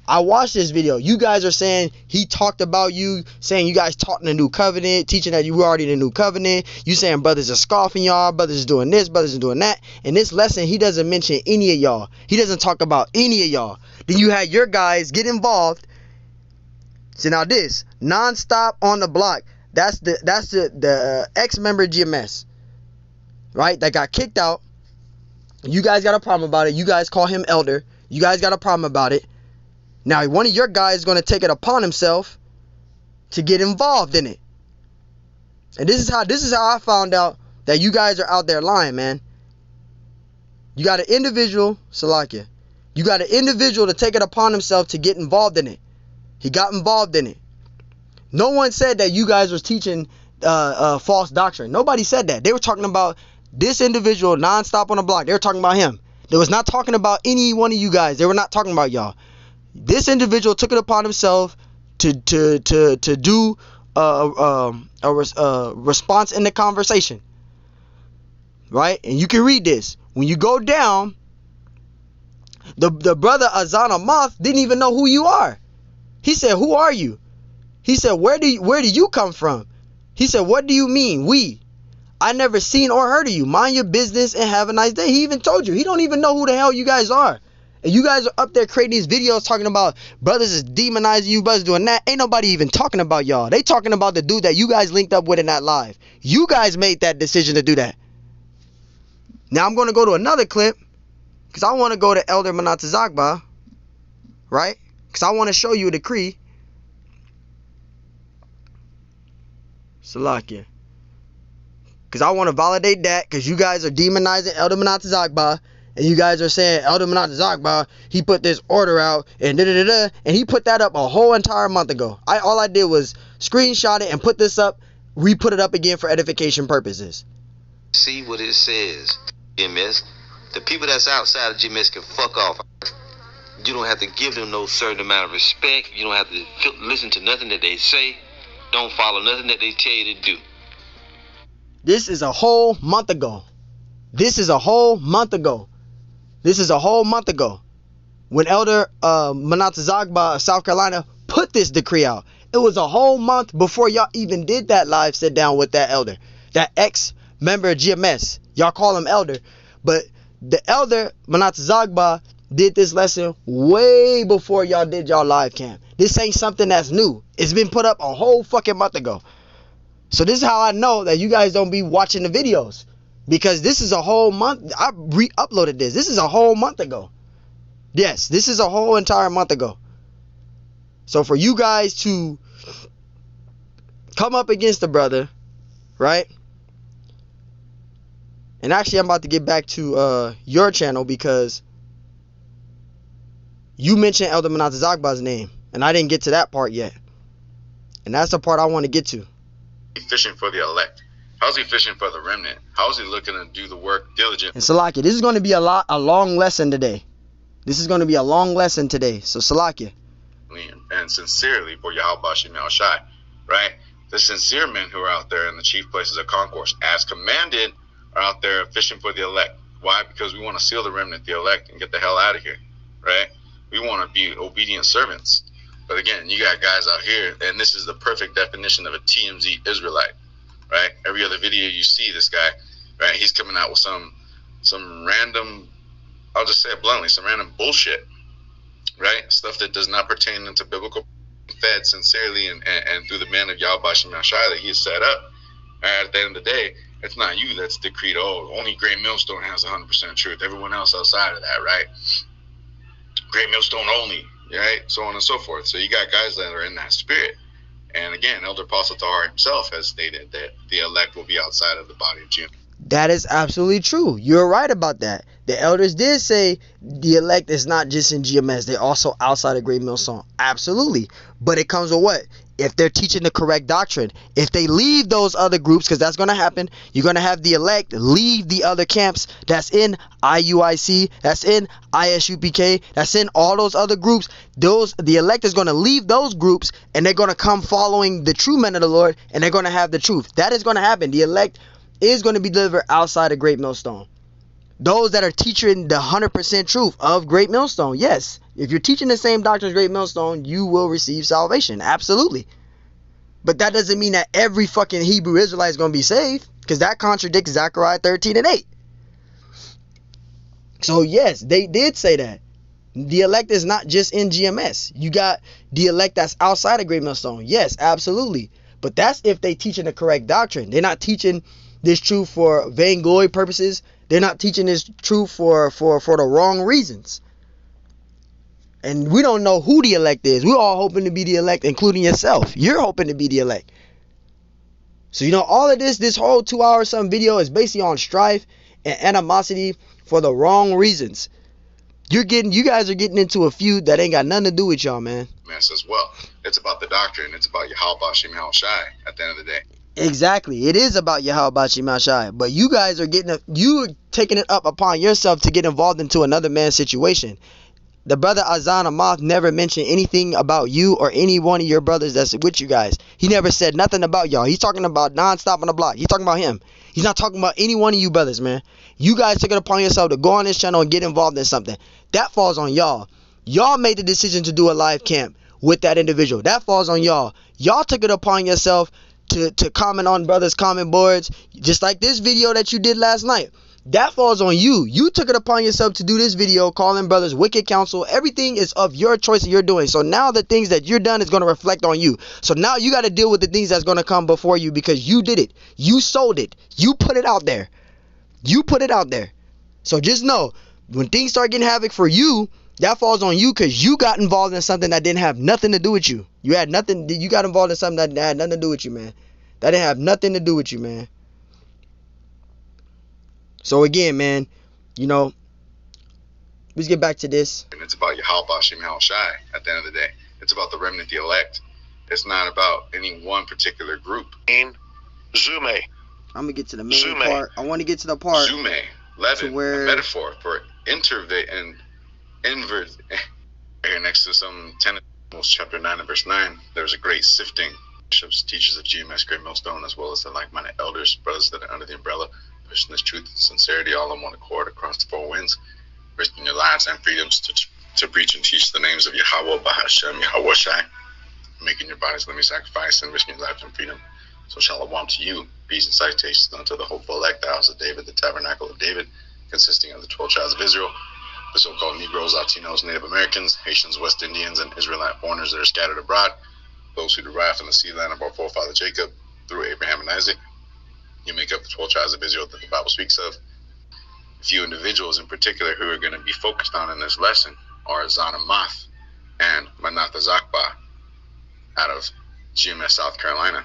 I watched this video. You guys are saying he talked about you, saying you guys taught in the new covenant, teaching that you were already in the new covenant. You saying brothers are scoffing y'all, brothers is doing this, brothers are doing that. In this lesson, he doesn't mention any of y'all. He doesn't talk about any of y'all. Then you had your guys get involved. So now this, non-stop on the block. That's the ex-member GMS, right? That got kicked out. You guys got a problem about it. You guys call him elder. You guys got a problem about it. Now one of your guys is going to take it upon himself to get involved in it. And this is how I found out that you guys are out there lying, man. You got an individual, Salakia. You got an individual to take it upon himself to get involved in it. He got involved in it. No one said that you guys was teaching false doctrine. Nobody said that. They were talking about this individual non-stop on the block. They were talking about him. They was not talking about any one of you guys. They were not talking about y'all. This individual took it upon himself to do a response in the conversation. Right? And you can read this. When you go down, the brother Azan Amath didn't even know who you are. He said, who are you? He said, where do you come from? He said, what do you mean, we? I never seen or heard of you. Mind your business and have a nice day. He even told you. He don't even know who the hell you guys are. And you guys are up there creating these videos talking about brothers is demonizing you, brothers doing that. Ain't nobody even talking about y'all. They talking about the dude that you guys linked up with in that live. You guys made that decision to do that. Now I'm going to go to another clip. Because I want to go to Elder Manat Akbar. Right? Because I want to show you a decree. Salakia. Because I want to validate that. Because you guys are demonizing Elder Manat Akbar. And you guys are saying Elder Manat Akbar, he put this order out. And da-da-da-da. And he put that up a whole entire month ago. All I did was screenshot it and put this up. Re-put it up again for edification purposes. See what it says, GMS. The people that's outside of GMS can fuck off. You don't have to give them no certain amount of respect. You don't have to listen to nothing that they say. Don't follow nothing that they tell you to do. This is a whole month ago. This is a whole month ago. When Elder Manat Akbar of South Carolina put put this decree out. It was a whole month before y'all even did that live sit down with that elder, that ex-member of GMS. Y'all call him elder, but the elder, Manat Zagba, did this lesson way before y'all did y'all live camp. This ain't something that's new. It's been put up a whole fucking month ago. So this is how I know that you guys don't be watching the videos. Because this is a whole month. I re-uploaded this. This is a whole month ago. Yes, this is a whole entire month ago. So for you guys to come up against the brother, right? And actually, I'm about to get back to your channel because you mentioned Elder Manat Zagba's name. And I didn't get to that part yet. And that's the part I want to get to. Fishing for the elect. How's he fishing for the remnant? How's he looking to do the work diligently? And Salakia, this is going to be a long lesson today. This is going to be a long lesson today. So Salakia. And sincerely for Yahweh Shem Shai, right? The sincere men who are out there in the chief places of concourse, as commanded, are out there fishing for the elect. Why? Because we want to seal the remnant, the elect, and get the hell out of here, right? We want to be obedient servants. But again, you got guys out here, and this is the perfect definition of a TMZ Israelite, right? Every other video you see this guy, right? He's coming out with some random, I'll just say it bluntly, some random bullshit, right? Stuff that does not pertain into biblical, fed sincerely and through the man of Yahweh Shem Shai that he has set up. At the end of the day, it's not you that's decreed, oh, only Great Millstone has 100% truth. Everyone else outside of that, right? Great Millstone only. Right, so on and so forth. So you got guys that are in that spirit. And again, Elder Apostle Tahar himself has stated that the elect will be outside of the body of Jim. That is absolutely true. You're right about that. The elders did say the elect is not just in GMS. They're also outside of Great Millstone. Absolutely. But it comes with what? If they're teaching the correct doctrine. If they leave those other groups, because that's going to happen, you're going to have the elect leave the other camps that's in IUIC, that's in ISUPK, that's in all those other groups. The elect is going to leave those groups, and they're going to come following the true men of the Lord, and they're going to have the truth. That is going to happen. The elect is going to be delivered outside of Great Millstone. Those that are teaching the 100% truth of Great Millstone, yes. If you're teaching the same doctrine as Great Millstone, you will receive salvation. Absolutely. But that doesn't mean that every fucking Hebrew Israelite is going to be saved. Because that contradicts Zechariah 13:8. So yes, they did say that. The elect is not just in GMS. You got the elect that's outside of Great Millstone. Yes, absolutely. But that's if they teaching the correct doctrine. They're not teaching this truth for vainglory purposes. They're not teaching this truth for the wrong reasons. And we don't know who the elect is. We're all hoping to be the elect, including yourself. You're hoping to be the elect. So, you know, all of this whole 2 hour some video is basically on strife and animosity for the wrong reasons. You guys are getting into a feud that ain't got nothing to do with y'all, man. As well. It's about the doctrine. It's about Yahweh Shem Shai at the end of the day. Exactly. It is about Yahweh Shem Shai. But you guys are you taking it up upon yourself to get involved into another man's situation. The brother Azan Amath never mentioned anything about you or any one of your brothers that's with you guys. He never said nothing about y'all. He's talking about non-stop on the block. He's talking about him. He's not talking about any one of you brothers, man. You guys took it upon yourself to go on this channel and get involved in something. That falls on y'all. Y'all made the decision to do a live camp with that individual. That falls on y'all. Y'all took it upon yourself to comment on brothers' comment boards, just like this video that you did last night. That falls on you. You took it upon yourself to do this video, calling brothers wicked counsel. Everything is of your choice that you're doing. So now the things that you're done is going to reflect on you. So now you got to deal with the things that's going to come before you because you did it. You sold it. You put it out there. You put it out there. So just know, when things start getting havoc for you, that falls on you because you got involved in something that didn't have nothing to do with you. You got involved in something that had nothing to do with you, man. That didn't have nothing to do with you, man. So again, man, you know, let's get back to this. And it's about Yahweh Shem Shai at the end of the day. It's about the remnant, the elect. It's not about any one particular group. Zume. I'm going to get to the main part. I want to get to the part. Zume, leaven, where... a metaphor for invert. Here next to some tenets, chapter 9 and verse 9, there's a great sifting. Bishops, teachers of GMS, Great Millstone, as well as the like-minded elders, brothers that are under the umbrella, pushing this truth and sincerity all on one accord across the four winds, risking your lives and freedoms to preach and teach the names of Yahweh Bahashem, Yahweh Shai. bodies, living sacrifice, and risking life and freedom. So shalom to you, peace and salutations unto the hopeful elect, the house of David, the tabernacle of David, consisting of the 12 tribes of Israel, the so-called Negroes, Latinos, Native Americans, Haitians, West Indians, and Israelite foreigners that are scattered abroad, those who derive from the seed line of our forefather Jacob through Abraham and Isaac. You make up the 12 tribes of Israel that the Bible speaks of. A few individuals in particular who are going to be focused on in this lesson are Azan and Manath Akbar out of GMS, South Carolina.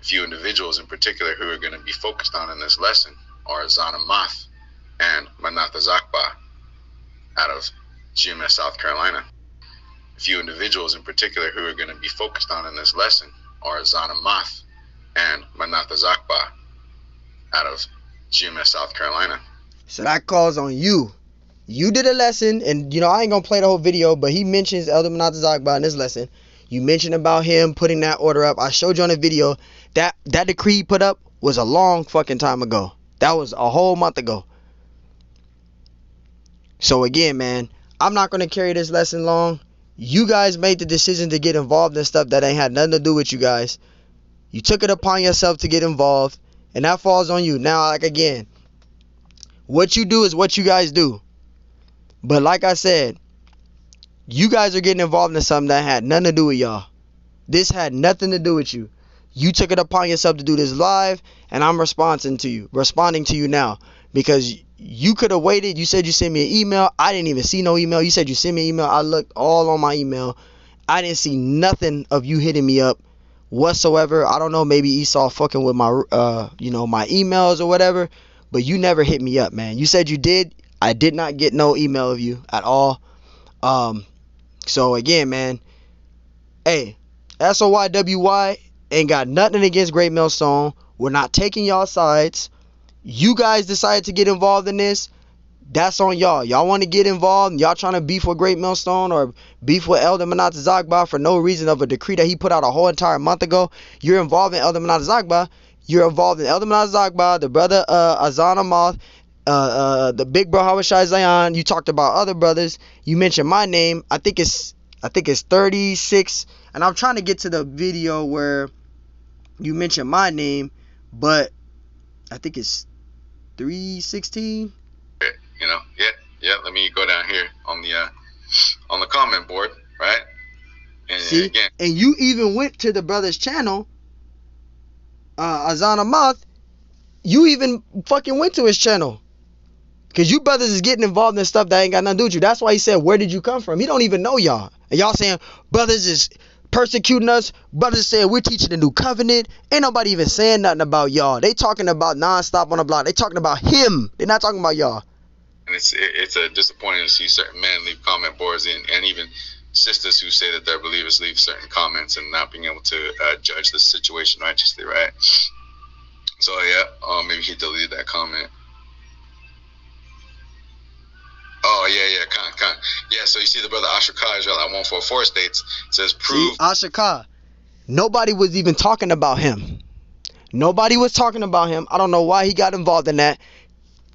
A few individuals in particular who are going to be focused on in this lesson are Azan and Manath Akbar out of GMS, South Carolina. A few individuals in particular who are going to be focused on in this lesson are Azan and Manath Akbar out of GMS, South Carolina. So that calls on you. You did a lesson, and I ain't gonna play the whole video, but he mentions Elder Manath Akbar in this lesson. You mentioned about him putting that order up. I showed you on the video that decree he put up was a long fucking time ago. That was a whole month ago. So again, man, I'm not gonna carry this lesson long. You guys made the decision to get involved in stuff that ain't had nothing to do with you guys. You took it upon yourself to get involved, and that falls on you. Now, like again, what you do is what you guys do. But like I said, you guys are getting involved in something that had nothing to do with y'all. This had nothing to do with you. You took it upon yourself to do this live, and I'm responding to you now. Because you could have waited. You said you sent me an email. I didn't even see no email. You said you sent me an email. I looked all on my email. I didn't see nothing of you hitting me up whatsoever. I don't know, maybe Esau fucking with my my emails or whatever. But you never hit me up, man. You said you did. I did not get no email of you at all. So again, man, hey, SOYWY ain't got nothing against Great Millstone. We're not taking y'all sides. You guys decided to get involved in this. That's on y'all. Y'all want to get involved, y'all trying to beef with Great Millstone or beef with Elder Manath Akbar for no reason of a decree that he put out a whole entire month ago. You're involved in Elder Manath Akbar. You're involved in Elder Manath Akbar, the brother Azan Amath, the big bro Hawashai Zion. You talked about other brothers. You mentioned my name. I think it's 36, and I'm trying to get to the video where you mentioned my name, but I think it's 316. Yeah. Let me go down here on the comment board, right? And see, again, and you even went to the brother's channel, Azan Amath. You even fucking went to his channel. Because you brothers is getting involved in stuff that ain't got nothing to do with you. That's why he said, where did you come from? He don't even know y'all. And y'all saying, brothers is persecuting us. Brothers saying we're teaching the new covenant. Ain't nobody even saying nothing about y'all. They talking about nonstop on the block. They talking about him. They're not talking about y'all. And it's disappointing to see certain men leave comment boards and even sisters who say that they're believers leave certain comments and not being able to judge the situation righteously, right? So yeah, maybe he deleted that comment. Oh yeah, con. Yeah, so you see the brother Ashakar Israel at 144 states says prove. See, Ashakar, nobody was even talking about him. Nobody was talking about him. I don't know why he got involved in that.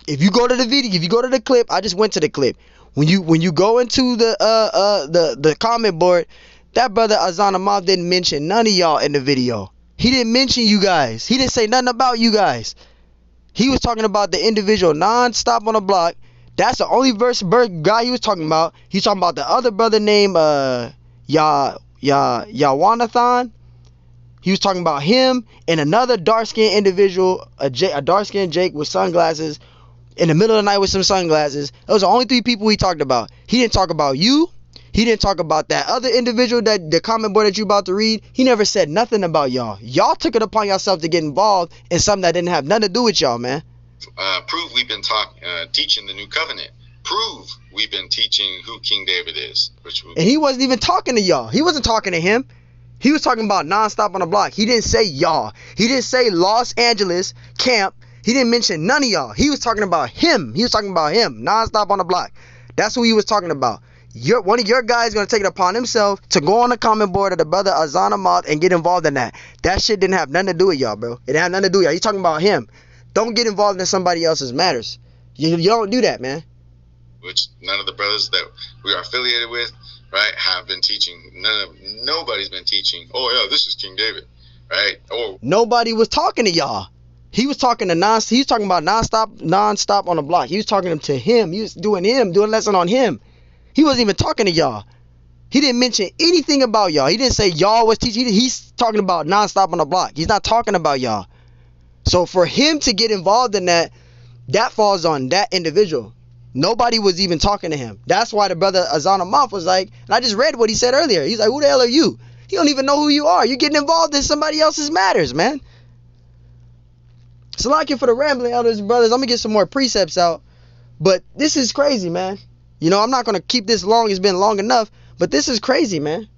If you go to the video, if you go to the clip, I just went to the clip. When you go into the comment board, that brother Azan Amath didn't mention none of y'all in the video. He didn't mention you guys. He didn't say nothing about you guys. He was talking about the individual non-stop on the block. That's the only guy he was talking about. He's talking about the other brother named Yawanathan. He was talking about him and another dark-skinned individual, a dark-skinned Jake with sunglasses, in the middle of the night with some sunglasses. Those are the only three people he talked about. He didn't talk about you. He didn't talk about that other individual, that the comment board that you about to read. He never said nothing about y'all. Y'all took it upon yourself to get involved in something that didn't have nothing to do with y'all, man. Prove we've been teaching the new covenant. Prove we've been teaching who King David is. And he wasn't even talking to y'all. He wasn't talking to him. He was talking about nonstop on the block. He didn't say y'all. He didn't say Los Angeles camp. He didn't mention none of y'all. He was talking about him. He was talking about him. Nonstop on the block. That's who he was talking about. One of your guys going to take it upon himself to go on the comment board of the brother Azan Amath and get involved in that. That shit didn't have nothing to do with y'all, bro. It had nothing to do with y'all. He's talking about him. Don't get involved in somebody else's matters. You don't do that, man. Which none of the brothers that we are affiliated with right, have been teaching. Nobody's been teaching, oh yeah, this is King David, right? Or nobody was talking to y'all. He was talking to he was talking about non-stop on the block. He was talking to him. He was doing a lesson on him. He wasn't even talking to y'all. He didn't mention anything about y'all. He didn't say y'all was teaching. He's talking about non-stop on the block. He's not talking about y'all. So for him to get involved in that, that falls on that individual. Nobody was even talking to him. That's why the brother Azan was like, and I just read what he said earlier. He's like, who the hell are you? You don't even know who you are. You're getting involved in somebody else's matters, man. So like you for the rambling, elders and brothers. I'm going to get some more precepts out. But this is crazy, man. You know, I'm not going to keep this long. It's been long enough. But this is crazy, man.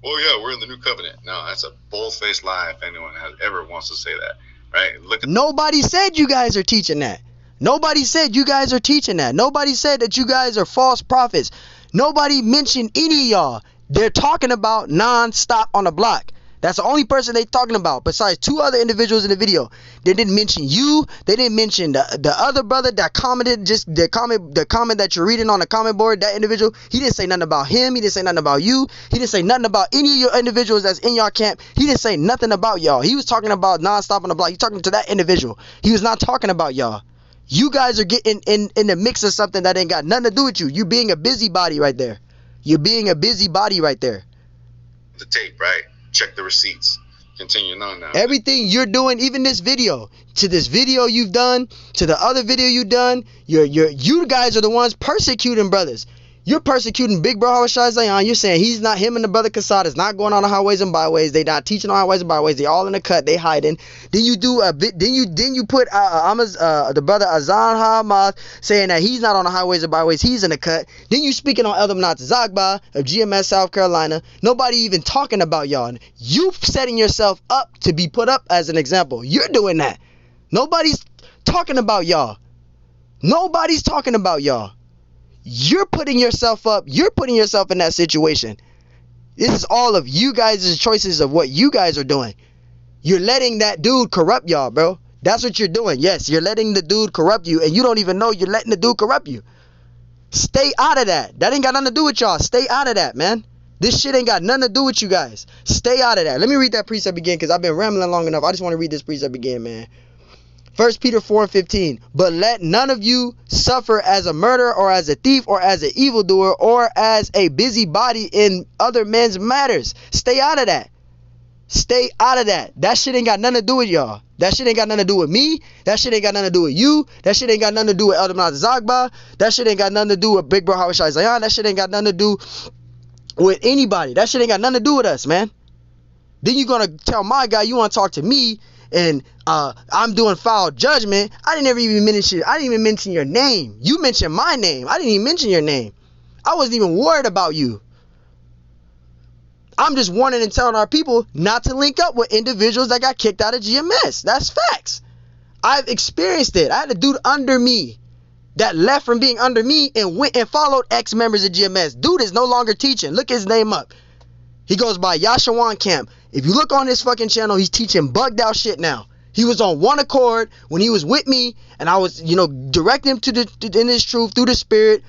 Well, yeah, we're in the new covenant. No, that's a bold-faced lie if anyone ever wants to say that, right? Nobody said you guys are teaching that. Nobody said you guys are teaching that. Nobody said that you guys are false prophets. Nobody mentioned any of y'all. They're talking about non-stop on the block. That's the only person they're talking about besides two other individuals in the video. They didn't mention you. They didn't mention the other brother that commented, just the comment that you're reading on the comment board, that individual. He didn't say nothing about him. He didn't say nothing about you. He didn't say nothing about any of your individuals that's in your camp. He didn't say nothing about y'all. He was talking about non-stop on the block. He's talking to that individual. He was not talking about y'all. You guys are getting in the mix of something that ain't got nothing to do with you. You being a busybody right there. You're being a busybody right there. The tape, right? Check the receipts. Continuing on now. Everything you're doing, even this video, to this video you've done, to the other video you've done, you guys are the ones persecuting brothers. You're persecuting Big Bro Azan. You're saying he's not, him and the brother Kasad is not going on the highways and byways. They not teaching on highways and byways. They all in the cut. They hiding. Then you do a bit. Then you put the brother Azan Hamath saying that he's not on the highways and byways. He's in the cut. Then you speaking on Elder Mnat Akbar of GMS South Carolina. Nobody even talking about y'all. You setting yourself up to be put up as an example. You're doing that. Nobody's talking about y'all. Nobody's talking about y'all. You're putting yourself up. You're putting yourself in that situation. This is all of you guys' choices of what you guys are doing. You're letting that dude corrupt y'all, bro. That's what you're doing. Yes, you're letting the dude corrupt you, and you don't even know you're letting the dude corrupt you. Stay out of that. That ain't got nothing to do with y'all. Stay out of that, man. This shit ain't got nothing to do with you guys. Stay out of that. Let me read that precept again, because I've been rambling long enough. I just want to read this precept again, man. 1 Peter 4:15. But let none of you suffer as a murderer or as a thief or as an evildoer or as a busybody in other men's matters. Stay out of that. Stay out of that. That shit ain't got nothing to do with y'all. That shit ain't got nothing to do with me. That shit ain't got nothing to do with you. That shit ain't got nothing to do with Elder Mnat Akbar. That shit ain't got nothing to do with Big Bro Azan. That shit ain't got nothing to do with anybody. That shit ain't got nothing to do with us, man. Then you gonna tell my guy you want to talk to me, and I'm doing foul judgment. I didn't even mention your name. You mentioned my name. I didn't even mention your name. I wasn't even worried about you. I'm just warning and telling our people not to link up with individuals that got kicked out of GMS. That's facts. I've experienced it. I had a dude under me that left from being under me and went and followed ex-members of GMS. Dude is no longer teaching. Look his name up. He goes by Yashawan Camp. If you look on his fucking channel, he's teaching bugged out shit now. He was on one accord when he was with me, and I was, directing him in his truth through the Spirit.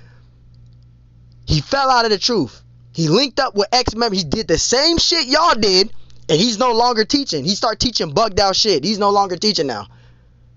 He fell out of the truth. He linked up with ex-members. He did the same shit y'all did, and he's no longer teaching. He started teaching bugged out shit. He's no longer teaching now.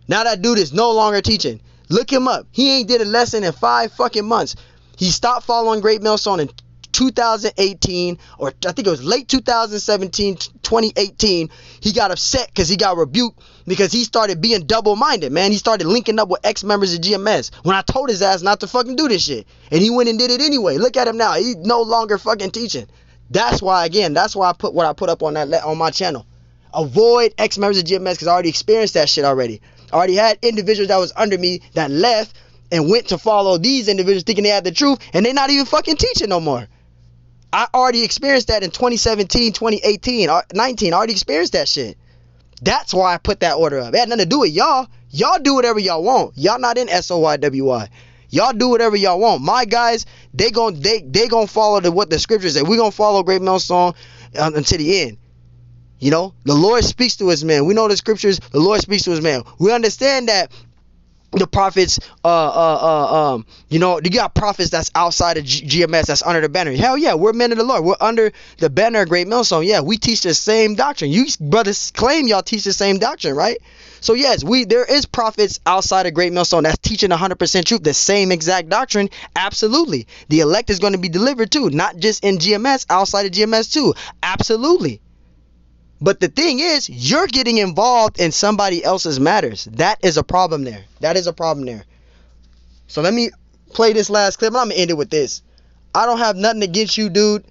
Now that dude is no longer teaching. Look him up. He ain't did a lesson in 5 fucking months. He stopped following Great Millstone in 2018, or I think it was late 2017, 2018. He got upset because he got rebuked because he started being double-minded, man. He started linking up with ex-members of GMS when I told his ass not to fucking do this shit, and he went and did it anyway. Look at him now. He's no longer fucking teaching. That's why I put what I put up on my channel. Avoid ex-members of GMS, because I already experienced that shit already. I already had individuals that was under me that left and went to follow these individuals thinking they had the truth, and they're not even fucking teaching no more. I already experienced that in 2017, 2018, 19. I already experienced that shit. That's why I put that order up. It had nothing to do with y'all. Y'all do whatever y'all want. Y'all not in SOYWY. Y'all do whatever y'all want. My guys, they gon' follow what the scriptures say. We gonna follow Great Millstone until the end. The Lord speaks to his man. We know the scriptures. The Lord speaks to his man. We understand that the prophets, you got prophets that's outside of GMS, that's under the banner. Hell yeah, we're men of the Lord. We're under the banner of Great Millstone. Yeah, we teach the same doctrine. You brothers claim y'all teach the same doctrine, right? So yes, there is prophets outside of Great Millstone that's teaching 100% truth, the same exact doctrine. Absolutely. The elect is going to be delivered too, not just in GMS, outside of GMS too. Absolutely. But the thing is, you're getting involved in somebody else's matters. That is a problem there. That is a problem there. So let me play this last clip, and I'm going to end it with this. I don't have nothing against you, dude.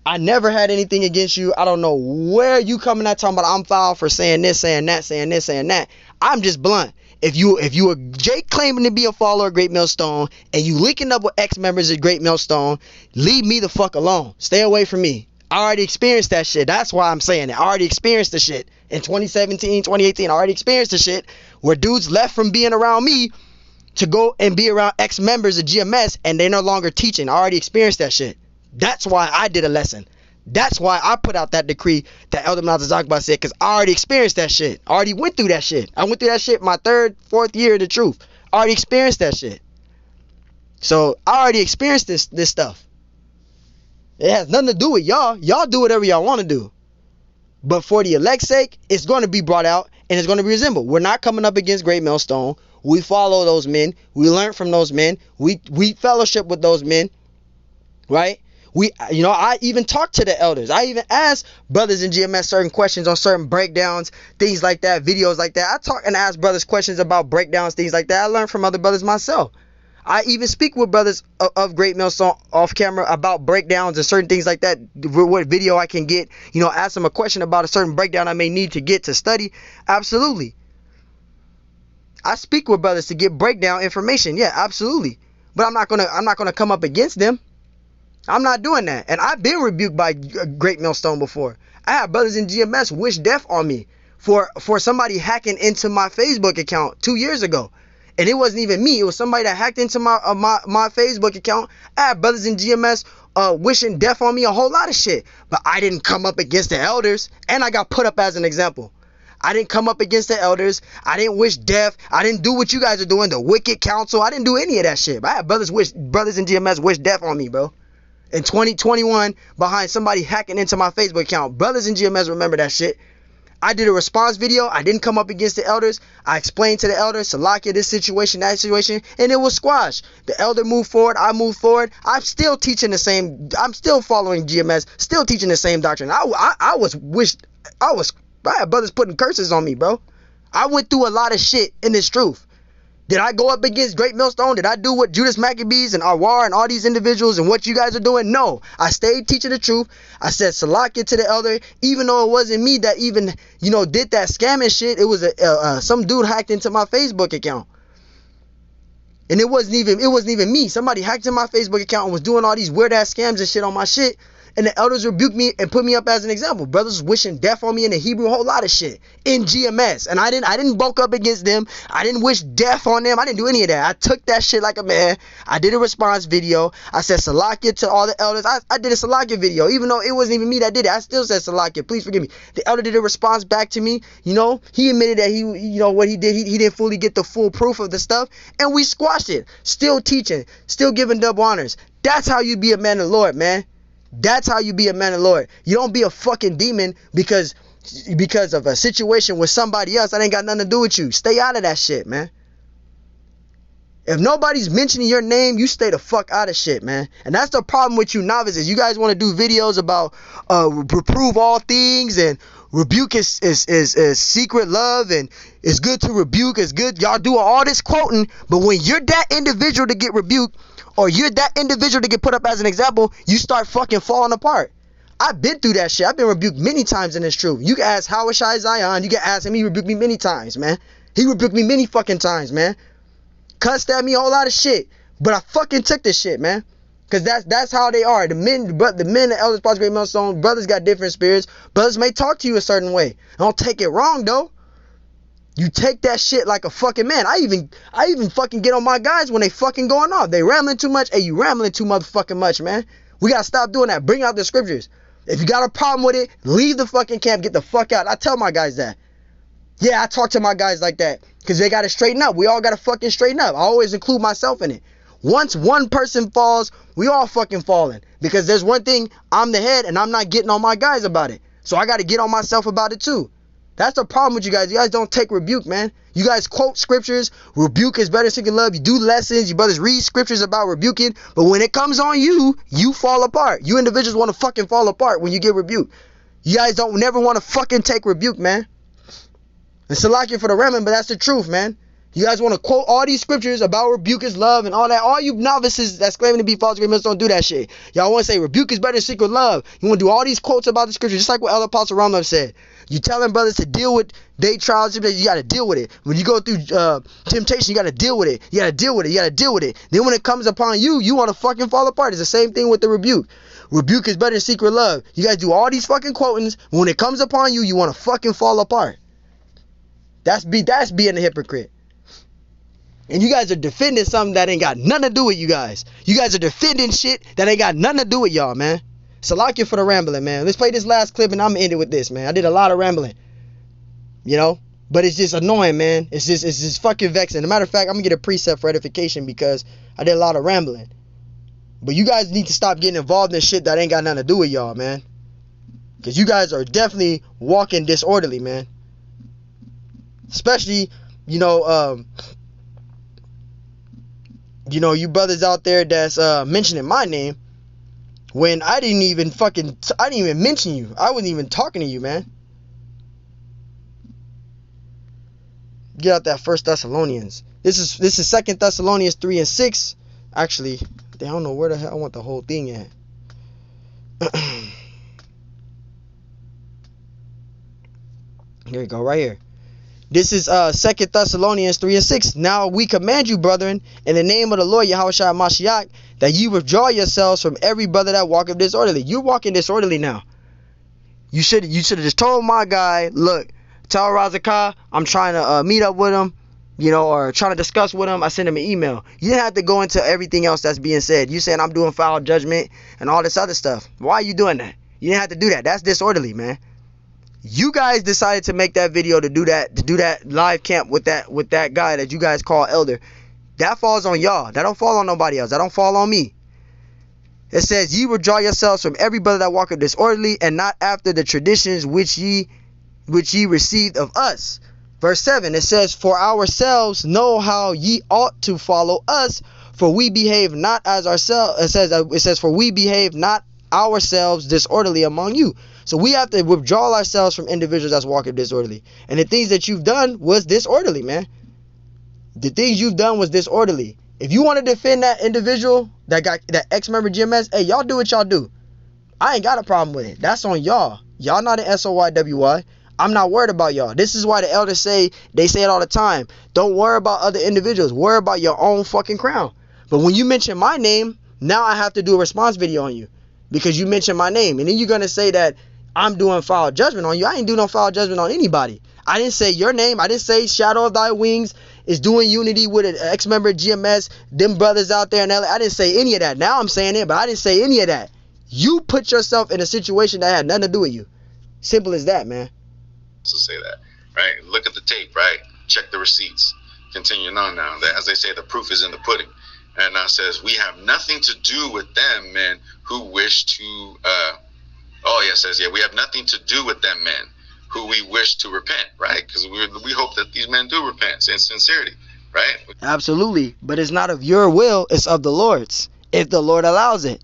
I never had anything against you. I don't know where you coming at talking about I'm foul for saying this, saying that, saying this, saying that. I'm just blunt. If you are Jake claiming to be a follower of Great Millstone, and you linking up with ex-members of Great Millstone, leave me the fuck alone. Stay away from me. I already experienced that shit. That's why I'm saying it. I already experienced the shit. In 2017, 2018, I already experienced the shit where dudes left from being around me to go and be around ex-members of GMS, and they're no longer teaching. I already experienced that shit. That's why I did a lesson. That's why I put out that decree that Elder Akbar said, because I already experienced that shit. I already went through that shit. I went through that shit my 3rd, 4th year of the truth. I already experienced that shit. So I already experienced this stuff. It has nothing to do with y'all. Y'all do whatever y'all want to do. But for the elect's sake, it's going to be brought out and it's going to be resembled. We're not coming up against Great Millstone. We follow those men. We learn from those men. We fellowship with those men. Right? I even talked to the elders. I even asked brothers in GMS certain questions on certain breakdowns, things like that, videos like that. I talk and ask brothers questions about breakdowns, things like that. I learned from other brothers myself. I even speak with brothers of Great Millstone off camera about breakdowns and certain things like that. What video I can get, ask them a question about a certain breakdown I may need to get to study. Absolutely. I speak with brothers to get breakdown information. Yeah, absolutely. But I'm not gonna come up against them. I'm not doing that. And I've been rebuked by Great Millstone before. I had brothers in GMS wish death on me for somebody hacking into my Facebook account 2 years ago. And it wasn't even me. It was somebody that hacked into my Facebook account. I had brothers in GMS wishing death on me, a whole lot of shit. But I didn't come up against the elders. And I got put up as an example. I didn't come up against the elders. I didn't wish death. I didn't do what you guys are doing, the wicked counsel. I didn't do any of that shit. But I had brothers in GMS wish death on me, bro. In 2021, behind somebody hacking into my Facebook account. Brothers in GMS remember that shit. I did a response video. I didn't come up against the elders. I explained to the elders, Salakia, this situation, that situation, and it was squashed. The elder moved forward. I moved forward. I'm still teaching the same. I'm still following GMS, still teaching the same doctrine. I had brothers putting curses on me, bro. I went through a lot of shit in this truth. Did I go up against Great Millstone? Did I do what Judas Maccabees and Arwar and all these individuals and what you guys are doing? No. I stayed teaching the truth. I said Salakia to the elder, even though it wasn't me that even, did that scamming shit. It was some dude hacked into my Facebook account. And it wasn't even me. Somebody hacked in my Facebook account and was doing all these weird ass scams and shit on my shit. And the elders rebuked me and put me up as an example. Brothers wishing death on me in the Hebrew, a whole lot of shit in GMS. And I didn't bulk up against them. I didn't wish death on them. I didn't do any of that. I took that shit like a man. I did a response video. I said Salakia to all the elders. I did a Salakia video. Even though it wasn't even me that did it, I still said Salakia. Please forgive me. The elder did a response back to me. He admitted that he, what he did, he didn't fully get the full proof of the stuff. And we squashed it. Still teaching. Still giving double honors. That's how you be a man of the Lord, man. That's how you be a man of the Lord. You don't be a fucking demon because of a situation with somebody else that ain't got nothing to do with you. Stay out of that shit, man. If nobody's mentioning your name, you stay the fuck out of shit, man. And that's the problem with you novices. You guys want to do videos about reprove all things and rebuke is secret love and it's good to rebuke. It's good. Y'all do all this quoting, but when you're that individual to get rebuked, or you're that individual to get put up as an example, you start fucking falling apart. I've been through that shit. I've been rebuked many times in this truth. You can ask Hawashai Zion. You can ask him. He rebuked me many times, man. He rebuked me many fucking times, man. Cussed at me, a whole lot of shit. But I fucking took this shit, man. Because that's how they are. The men, the elders, apostles, Great Millstone, brothers got different spirits. Brothers may talk to you a certain way. Don't take it wrong, though. You take that shit like a fucking man. I even fucking get on my guys when they fucking going off. They rambling too much. Hey, you rambling too motherfucking much, man. We gotta stop doing that. Bring out the scriptures. If you got a problem with it, leave the fucking camp. Get the fuck out. I tell my guys that. Yeah, I talk to my guys like that because they got to straighten up. We all got to fucking straighten up. I always include myself in it. Once one person falls, we all fucking falling. Because there's one thing, I'm the head and I'm not getting on my guys about it. So I got to get on myself about it too. That's the problem with you guys. You guys don't take rebuke, man. You guys quote scriptures. Rebuke is better than seeking love. You do lessons. You brothers read scriptures about rebuking. But when it comes on you, you fall apart. You individuals want to fucking fall apart when you get rebuked. You guys don't never want to fucking take rebuke, man. And Salakia for the remnant, but that's the truth, man. You guys want to quote all these scriptures about rebuke is love and all that. All you novices that's claiming to be false agreements don't do that shit. Y'all want to say rebuke is better than secret love. You want to do all these quotes about the scriptures, just like what Elder Apostle Ramlov said. You telling brothers to deal with their trials, you got to deal with it. When you go through temptation, you got to deal with it. You got to deal with it. You got to deal with it. Then when it comes upon you, you want to fucking fall apart. It's the same thing with the rebuke. Rebuke is better than secret love. You guys do all these fucking quotings. When it comes upon you, you want to fucking fall apart. That's being a hypocrite. And you guys are defending something that ain't got nothing to do with you guys. You guys are defending shit that ain't got nothing to do with y'all, man. Salakia for the rambling, man. Let's play this last clip and I'm gonna end it with this, man. I did a lot of rambling. You know? But it's just annoying, man. It's just fucking vexing. As a matter of fact, I'm gonna get a precept for edification because I did a lot of rambling. But you guys need to stop getting involved in shit that ain't got nothing to do with y'all, man. Because you guys are definitely walking disorderly, man. Especially, you brothers out there that's mentioning my name when I didn't even mention you. I wasn't even talking to you, man. Get out that 1 Thessalonians. This is 2 Thessalonians 3 and 6. Actually, I don't know where the hell I want the whole thing at. Here we go, right here. This is 2 Thessalonians 3 and 6. Now we command you, brethren, in the name of the Lord Yahushua Mashiach, that you withdraw yourselves from every brother that walketh disorderly. You're walking disorderly now. You should have just told my guy, look, tell Razakah I'm trying to meet up with him, or trying to discuss with him. I sent him an email. You didn't have to go into everything else that's being said. You saying I'm doing foul judgment and all this other stuff. Why are you doing that? You didn't have to do that. That's disorderly, man. You guys decided to make that video to do that live camp with that guy that you guys call elder. That falls on y'all. That don't fall on nobody else. That don't fall on me. It says, ye withdraw yourselves from every brother that walketh disorderly, and not after the traditions which ye received of us. Verse 7, it says, for ourselves know how ye ought to follow us, for we behave not as ourselves. It says, for we behave not ourselves disorderly among you. So we have to withdraw ourselves from individuals that's walking disorderly. And the things that you've done was disorderly, man. The things you've done was disorderly. If you want to defend that individual that got that ex-member GMS, hey, y'all do what y'all do. I ain't got a problem with it. That's on y'all. Y'all not an SOYWY. I'm not worried about y'all. This is why the elders say it all the time. Don't worry about other individuals. Worry about your own fucking crown. But when you mention my name, now I have to do a response video on you because you mentioned my name. And then you're going to say that I'm doing foul judgment on you. I ain't doing no foul judgment on anybody. I didn't say your name. I didn't say Shadow of Thy Wings is doing unity with an ex-member of GMS, them brothers out there in LA. I didn't say any of that. Now I'm saying it, but I didn't say any of that. You put yourself in a situation that had nothing to do with you. Simple as that, man. To say that, right? Look at the tape, right? Check the receipts. Continuing on now. As they say, the proof is in the pudding. And now it says, we have nothing to do with them men who wish to... it says, we have nothing to do with them men who we wish to repent, right? Because we hope that these men do repent in sincerity, right? Absolutely. But it's not of your will, it's of the Lord's, if the Lord allows it.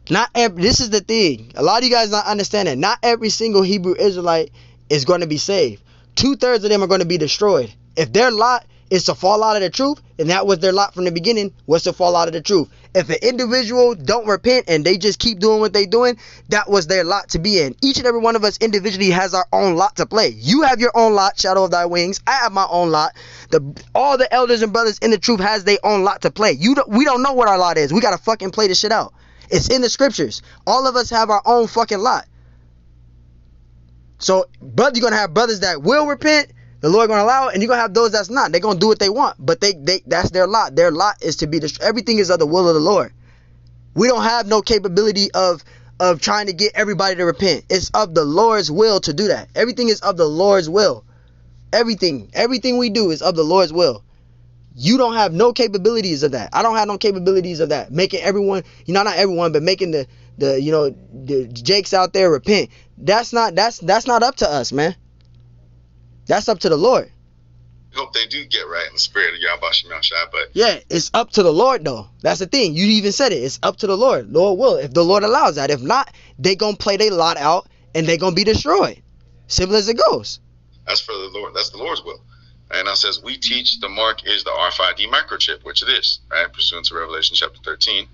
This is the thing. A lot of you guys not understand that. Not every single Hebrew Israelite is going to be saved. 2/3 of them are going to be destroyed. If their lot is to fall out of the truth, and that was their lot from the beginning, was to fall out of the truth. If an individual don't repent and they just keep doing what they doing, that was their lot to be in. Each and every one of us individually has our own lot to play. You have your own lot, Shadow of Thy Wings. I have my own lot. All the elders and brothers in the truth has their own lot to play. We don't know what our lot is. We got to fucking play this shit out. It's in the scriptures. All of us have our own fucking lot. So, brother, you're going to have brothers that will repent, the Lord going to allow it, and you're going to have those that's not. They're going to do what they want, but that's their lot. Their lot is to be destroyed. Everything is of the will of the Lord. We don't have no capability of trying to get everybody to repent. It's of the Lord's will to do that. Everything is of the Lord's will. everything we do is of the Lord's will. You don't have no capabilities of that. I don't have no capabilities of that. Making everyone, not everyone, but making the Jakes out there repent. That's not up to us, man. That's up to the Lord. Hope they do get right in the spirit of Yahweh Shem Yahshua, but yeah, it's up to the Lord though. That's the thing. You even said it. It's up to the Lord. Lord will. If the Lord allows that. If not, they gonna play their lot out and they gonna be destroyed. Simple as it goes. That's for the Lord. That's the Lord's will. And it says, we teach the mark is the RFID microchip, which it is, right? Pursuant to Revelation chapter 13.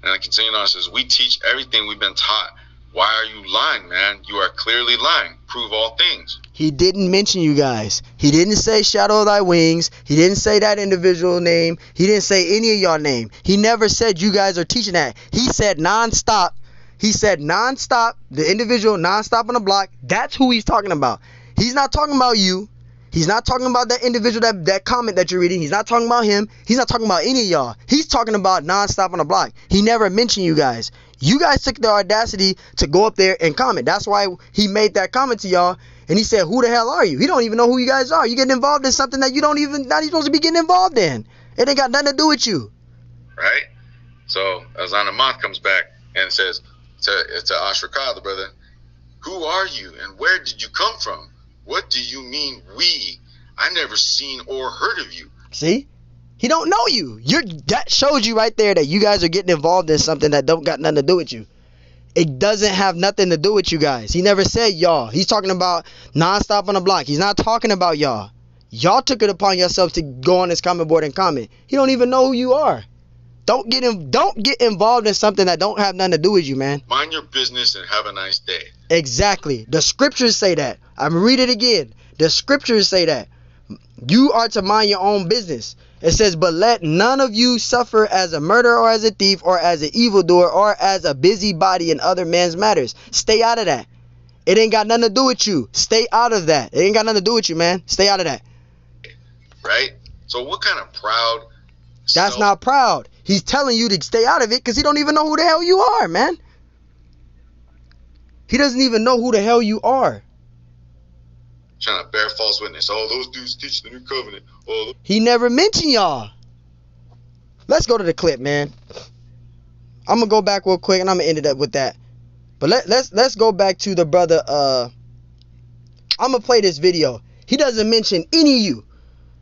And it continues on, it says, we teach everything we've been taught. Why are you lying, man? You are clearly lying. Prove all things. He didn't mention you guys. He didn't say shadow of thy wings. He didn't say that individual name. He didn't say any of y'all name. He never said you guys are teaching that. He said nonstop. He said nonstop, the individual nonstop on the block. That's who he's talking about. He's not talking about you. He's not talking about that individual, that comment that you're reading. He's not talking about him. He's not talking about any of y'all. He's talking about nonstop on the block. He never mentioned you guys. You guys took the audacity to go up there and comment. That's why he made that comment to y'all. And he said, who the hell are you? He don't even know who you guys are. You getting involved in something that not even supposed to be getting involved in. It ain't got nothing to do with you. Right? So Azan comes back and says to Ashrakah, the brother, who are you and where did you come from? What do you mean we? I never seen or heard of you. See? He don't know you. That shows you right there that you guys are getting involved in something that don't got nothing to do with you. It doesn't have nothing to do with you guys. He never said y'all. He's talking about nonstop on the block. He's not talking about y'all. Y'all took it upon yourselves to go on his comment board and comment. He don't even know who you are. Don't get involved in something that don't have nothing to do with you, man. Mind your business and have a nice day. Exactly. The scriptures say that. I'm read it again. The scriptures say that. You are to mind your own business. It says, but let none of you suffer as a murderer or as a thief or as an evildoer or as a busybody in other men's matters. Stay out of that. It ain't got nothing to do with you. Stay out of that. It ain't got nothing to do with you, man. Stay out of that. Right? So what kind of proud... That's not proud. He's telling you to stay out of it because he don't even know who the hell you are, man. He doesn't even know who the hell you are. Trying to bear false witness. Oh, those dudes teach the new covenant. Oh, he never mentioned y'all. Let's go to the clip, man. I'm gonna go back real quick and I'm gonna end it up with that. But let's go back to the brother. I'm gonna play this video. He doesn't mention any of you.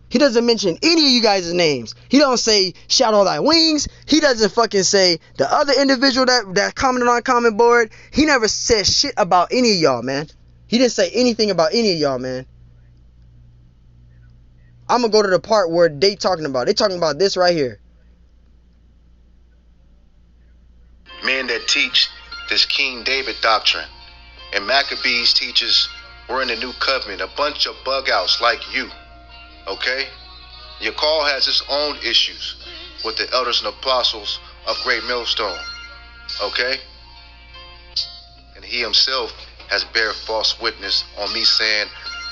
He doesn't mention any of you guys' names. He don't say shadow thy wings. He doesn't fucking say the other individual that commented on comment board. He never said shit about any of y'all, man. He didn't say anything about any of y'all, man. I'm going to go to the part where they talking about this right here. Men that teach this King David doctrine. And Maccabees teaches we're in the new covenant. A bunch of bug outs like you. Okay? Your call has its own issues with the elders and apostles of Great Millstone. Okay? And he himself has bear false witness on me saying,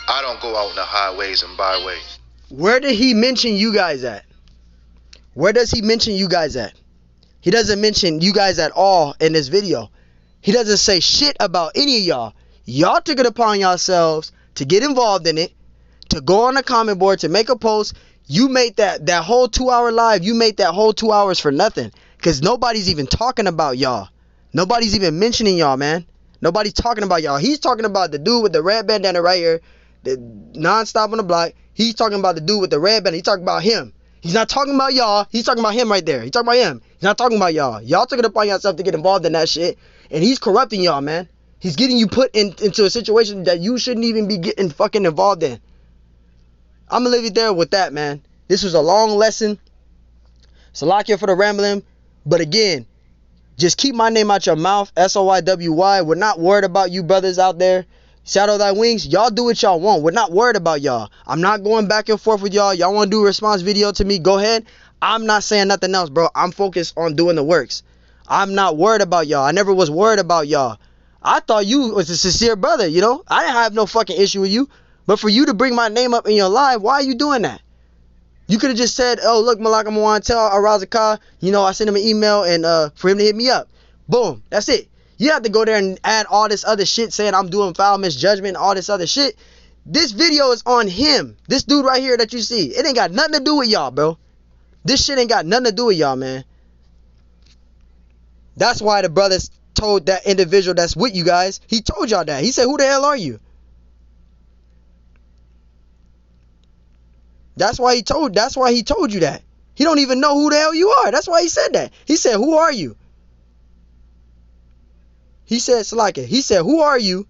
I don't go out in the highways and byways. Where did he mention you guys at? Where does he mention you guys at? He doesn't mention you guys at all in this video. He doesn't say shit about any of y'all. Y'all took it upon yourselves to get involved in it, to go on a comment board, to make a post. You made that whole 2-hour live. You made that whole 2 hours for nothing. Because nobody's even talking about y'all. Nobody's even mentioning y'all, man. Nobody's talking about y'all. He's talking about the dude with the red bandana right here, the nonstop on the block. He's talking about the dude with the red bandana. He's talking about him. He's not talking about y'all. He's talking about him right there. He's talking about him. He's not talking about y'all. Y'all took it upon yourself to get involved in that shit. And he's corrupting y'all, man. He's getting you put into a situation that you shouldn't even be getting fucking involved in. I'm going to leave it there with that, man. This was a long lesson. Salakia for the rambling. But again, just keep my name out your mouth. S-O-Y-W-Y. We're not worried about you brothers out there. Shadow thy wings. Y'all do what y'all want. We're not worried about y'all. I'm not going back and forth with y'all. Y'all want to do a response video to me? Go ahead. I'm not saying nothing else, bro. I'm focused on doing the works. I'm not worried about y'all. I never was worried about y'all. I thought you was a sincere brother, you know. I didn't have no fucking issue with you. But for you to bring my name up in your live, why are you doing that? You could have just said, oh, look, Malak, I'm going to tell Arazakah, I sent him an email and for him to hit me up. Boom. That's it. You have to go there and add all this other shit saying I'm doing foul misjudgment and all this other shit. This video is on him. This dude right here that you see. It ain't got nothing to do with y'all, bro. This shit ain't got nothing to do with y'all, man. That's why the brothers told that individual that's with you guys. He told y'all that. He said, who the hell are you? That's why he told you that. He don't even know who the hell you are. That's why he said that. He said, who are you? He said, Salaka, he said, who are you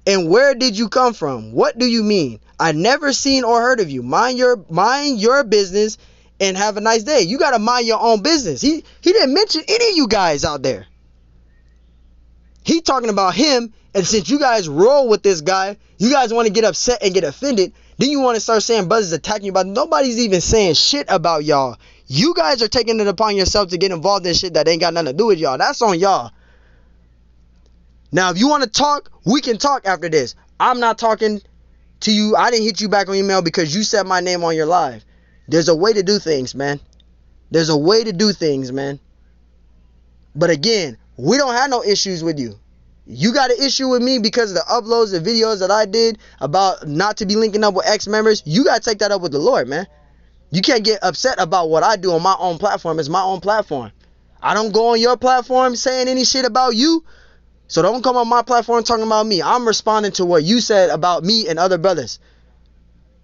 and where did you come from? What do you mean? I never seen or heard of you. Mind your business and have a nice day. You got to mind your own business. He didn't mention any of you guys out there. He talking about him, and since you guys roll with this guy, you guys want to get upset and get offended. Then you want to start saying brothers attacking you, but nobody's even saying shit about y'all. You guys are taking it upon yourself to get involved in shit that ain't got nothing to do with y'all. That's on y'all. Now, if you want to talk, we can talk after this. I'm not talking to you. I didn't hit you back on email because you said my name on your live. There's a way to do things, man. There's a way to do things, man. But again, we don't have no issues with you. You got an issue with me because of the uploads, the videos that I did about not to be linking up with ex-members. You got to take that up with the Lord, man. You can't get upset about what I do on my own platform. It's my own platform. I don't go on your platform saying any shit about you. So don't come on my platform talking about me. I'm responding to what you said about me and other brothers.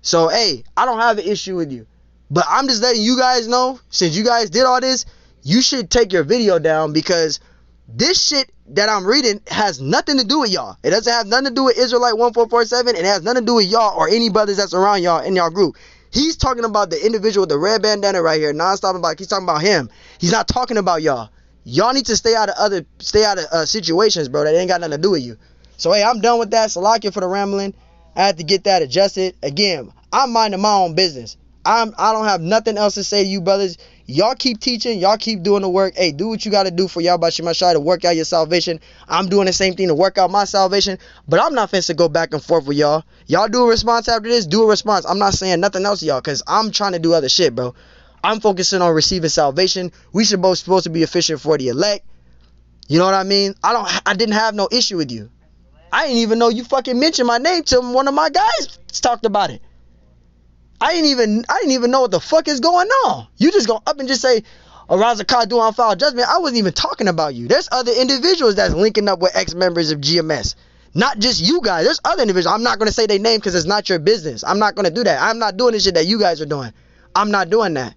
So, hey, I don't have an issue with you. But I'm just letting you guys know, since you guys did all this, you should take your video down because this shit that I'm reading has nothing to do with y'all. It doesn't have nothing to do with Israelite 1447. It has nothing to do with y'all or any brothers that's around y'all in y'all group. He's talking about the individual with the red bandana right here, non-stop about. He's talking about him. He's not talking about y'all. Y'all need to stay out of situations, bro, that ain't got nothing to do with you. So, hey, I'm done with that. Salakia for the rambling. I had to get that adjusted. Again, I'm minding my own business. I don't have nothing else to say to you brothers. Y'all keep teaching. Y'all keep doing the work. Hey, do what you got to do for y'all Bashimashai to work out your salvation. I'm doing the same thing to work out my salvation. But I'm not finna go back and forth with y'all. Y'all do a response after this. Do a response. I'm not saying nothing else to y'all because I'm trying to do other shit, bro. I'm focusing on receiving salvation. We should both supposed to be efficient for the elect. You know what I mean? I didn't have no issue with you. I didn't even know you fucking mentioned my name till one of my guys talked about it. I didn't even know what the fuck is going on. You just go up and just say, Arazakah doing foul judgment. I wasn't even talking about you. There's other individuals that's linking up with ex-members of GMS. Not just you guys. There's other individuals. I'm not going to say their name because it's not your business. I'm not going to do that. I'm not doing the shit that you guys are doing. I'm not doing that.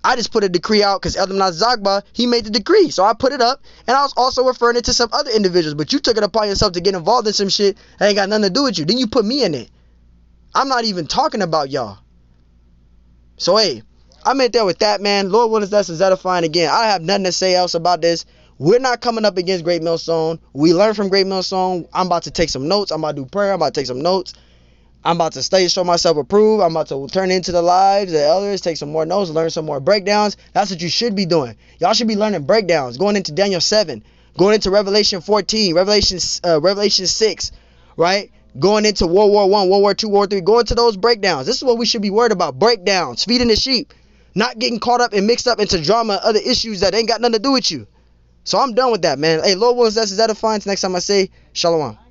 I just put a decree out because Eldam Zagba, he made the decree. So I put it up, and I was also referring it to some other individuals. But you took it upon yourself to get involved in some shit that ain't got nothing to do with you. Then you put me in it. I'm not even talking about y'all. So, hey, I'm in there with that, man. Lord willing, that's edifying. Again, I have nothing to say else about this. We're not coming up against Great Millstone. We learn from Great Millstone. I'm about to take some notes. I'm about to do prayer. I'm about to take some notes. I'm about to study, show myself approved. I'm about to turn into the lives, the elders, take some more notes, learn some more breakdowns. That's what you should be doing. Y'all should be learning breakdowns, going into Daniel 7, going into Revelation 14, Revelation 6, right? Going into World War I, World War II, World War III, going to those breakdowns. This is what we should be worried about, breakdowns, feeding the sheep, not getting caught up and mixed up into drama and other issues that ain't got nothing to do with you. So I'm done with that, man. Hey, Lord willing, that's edifying. Next time I say, Shalom.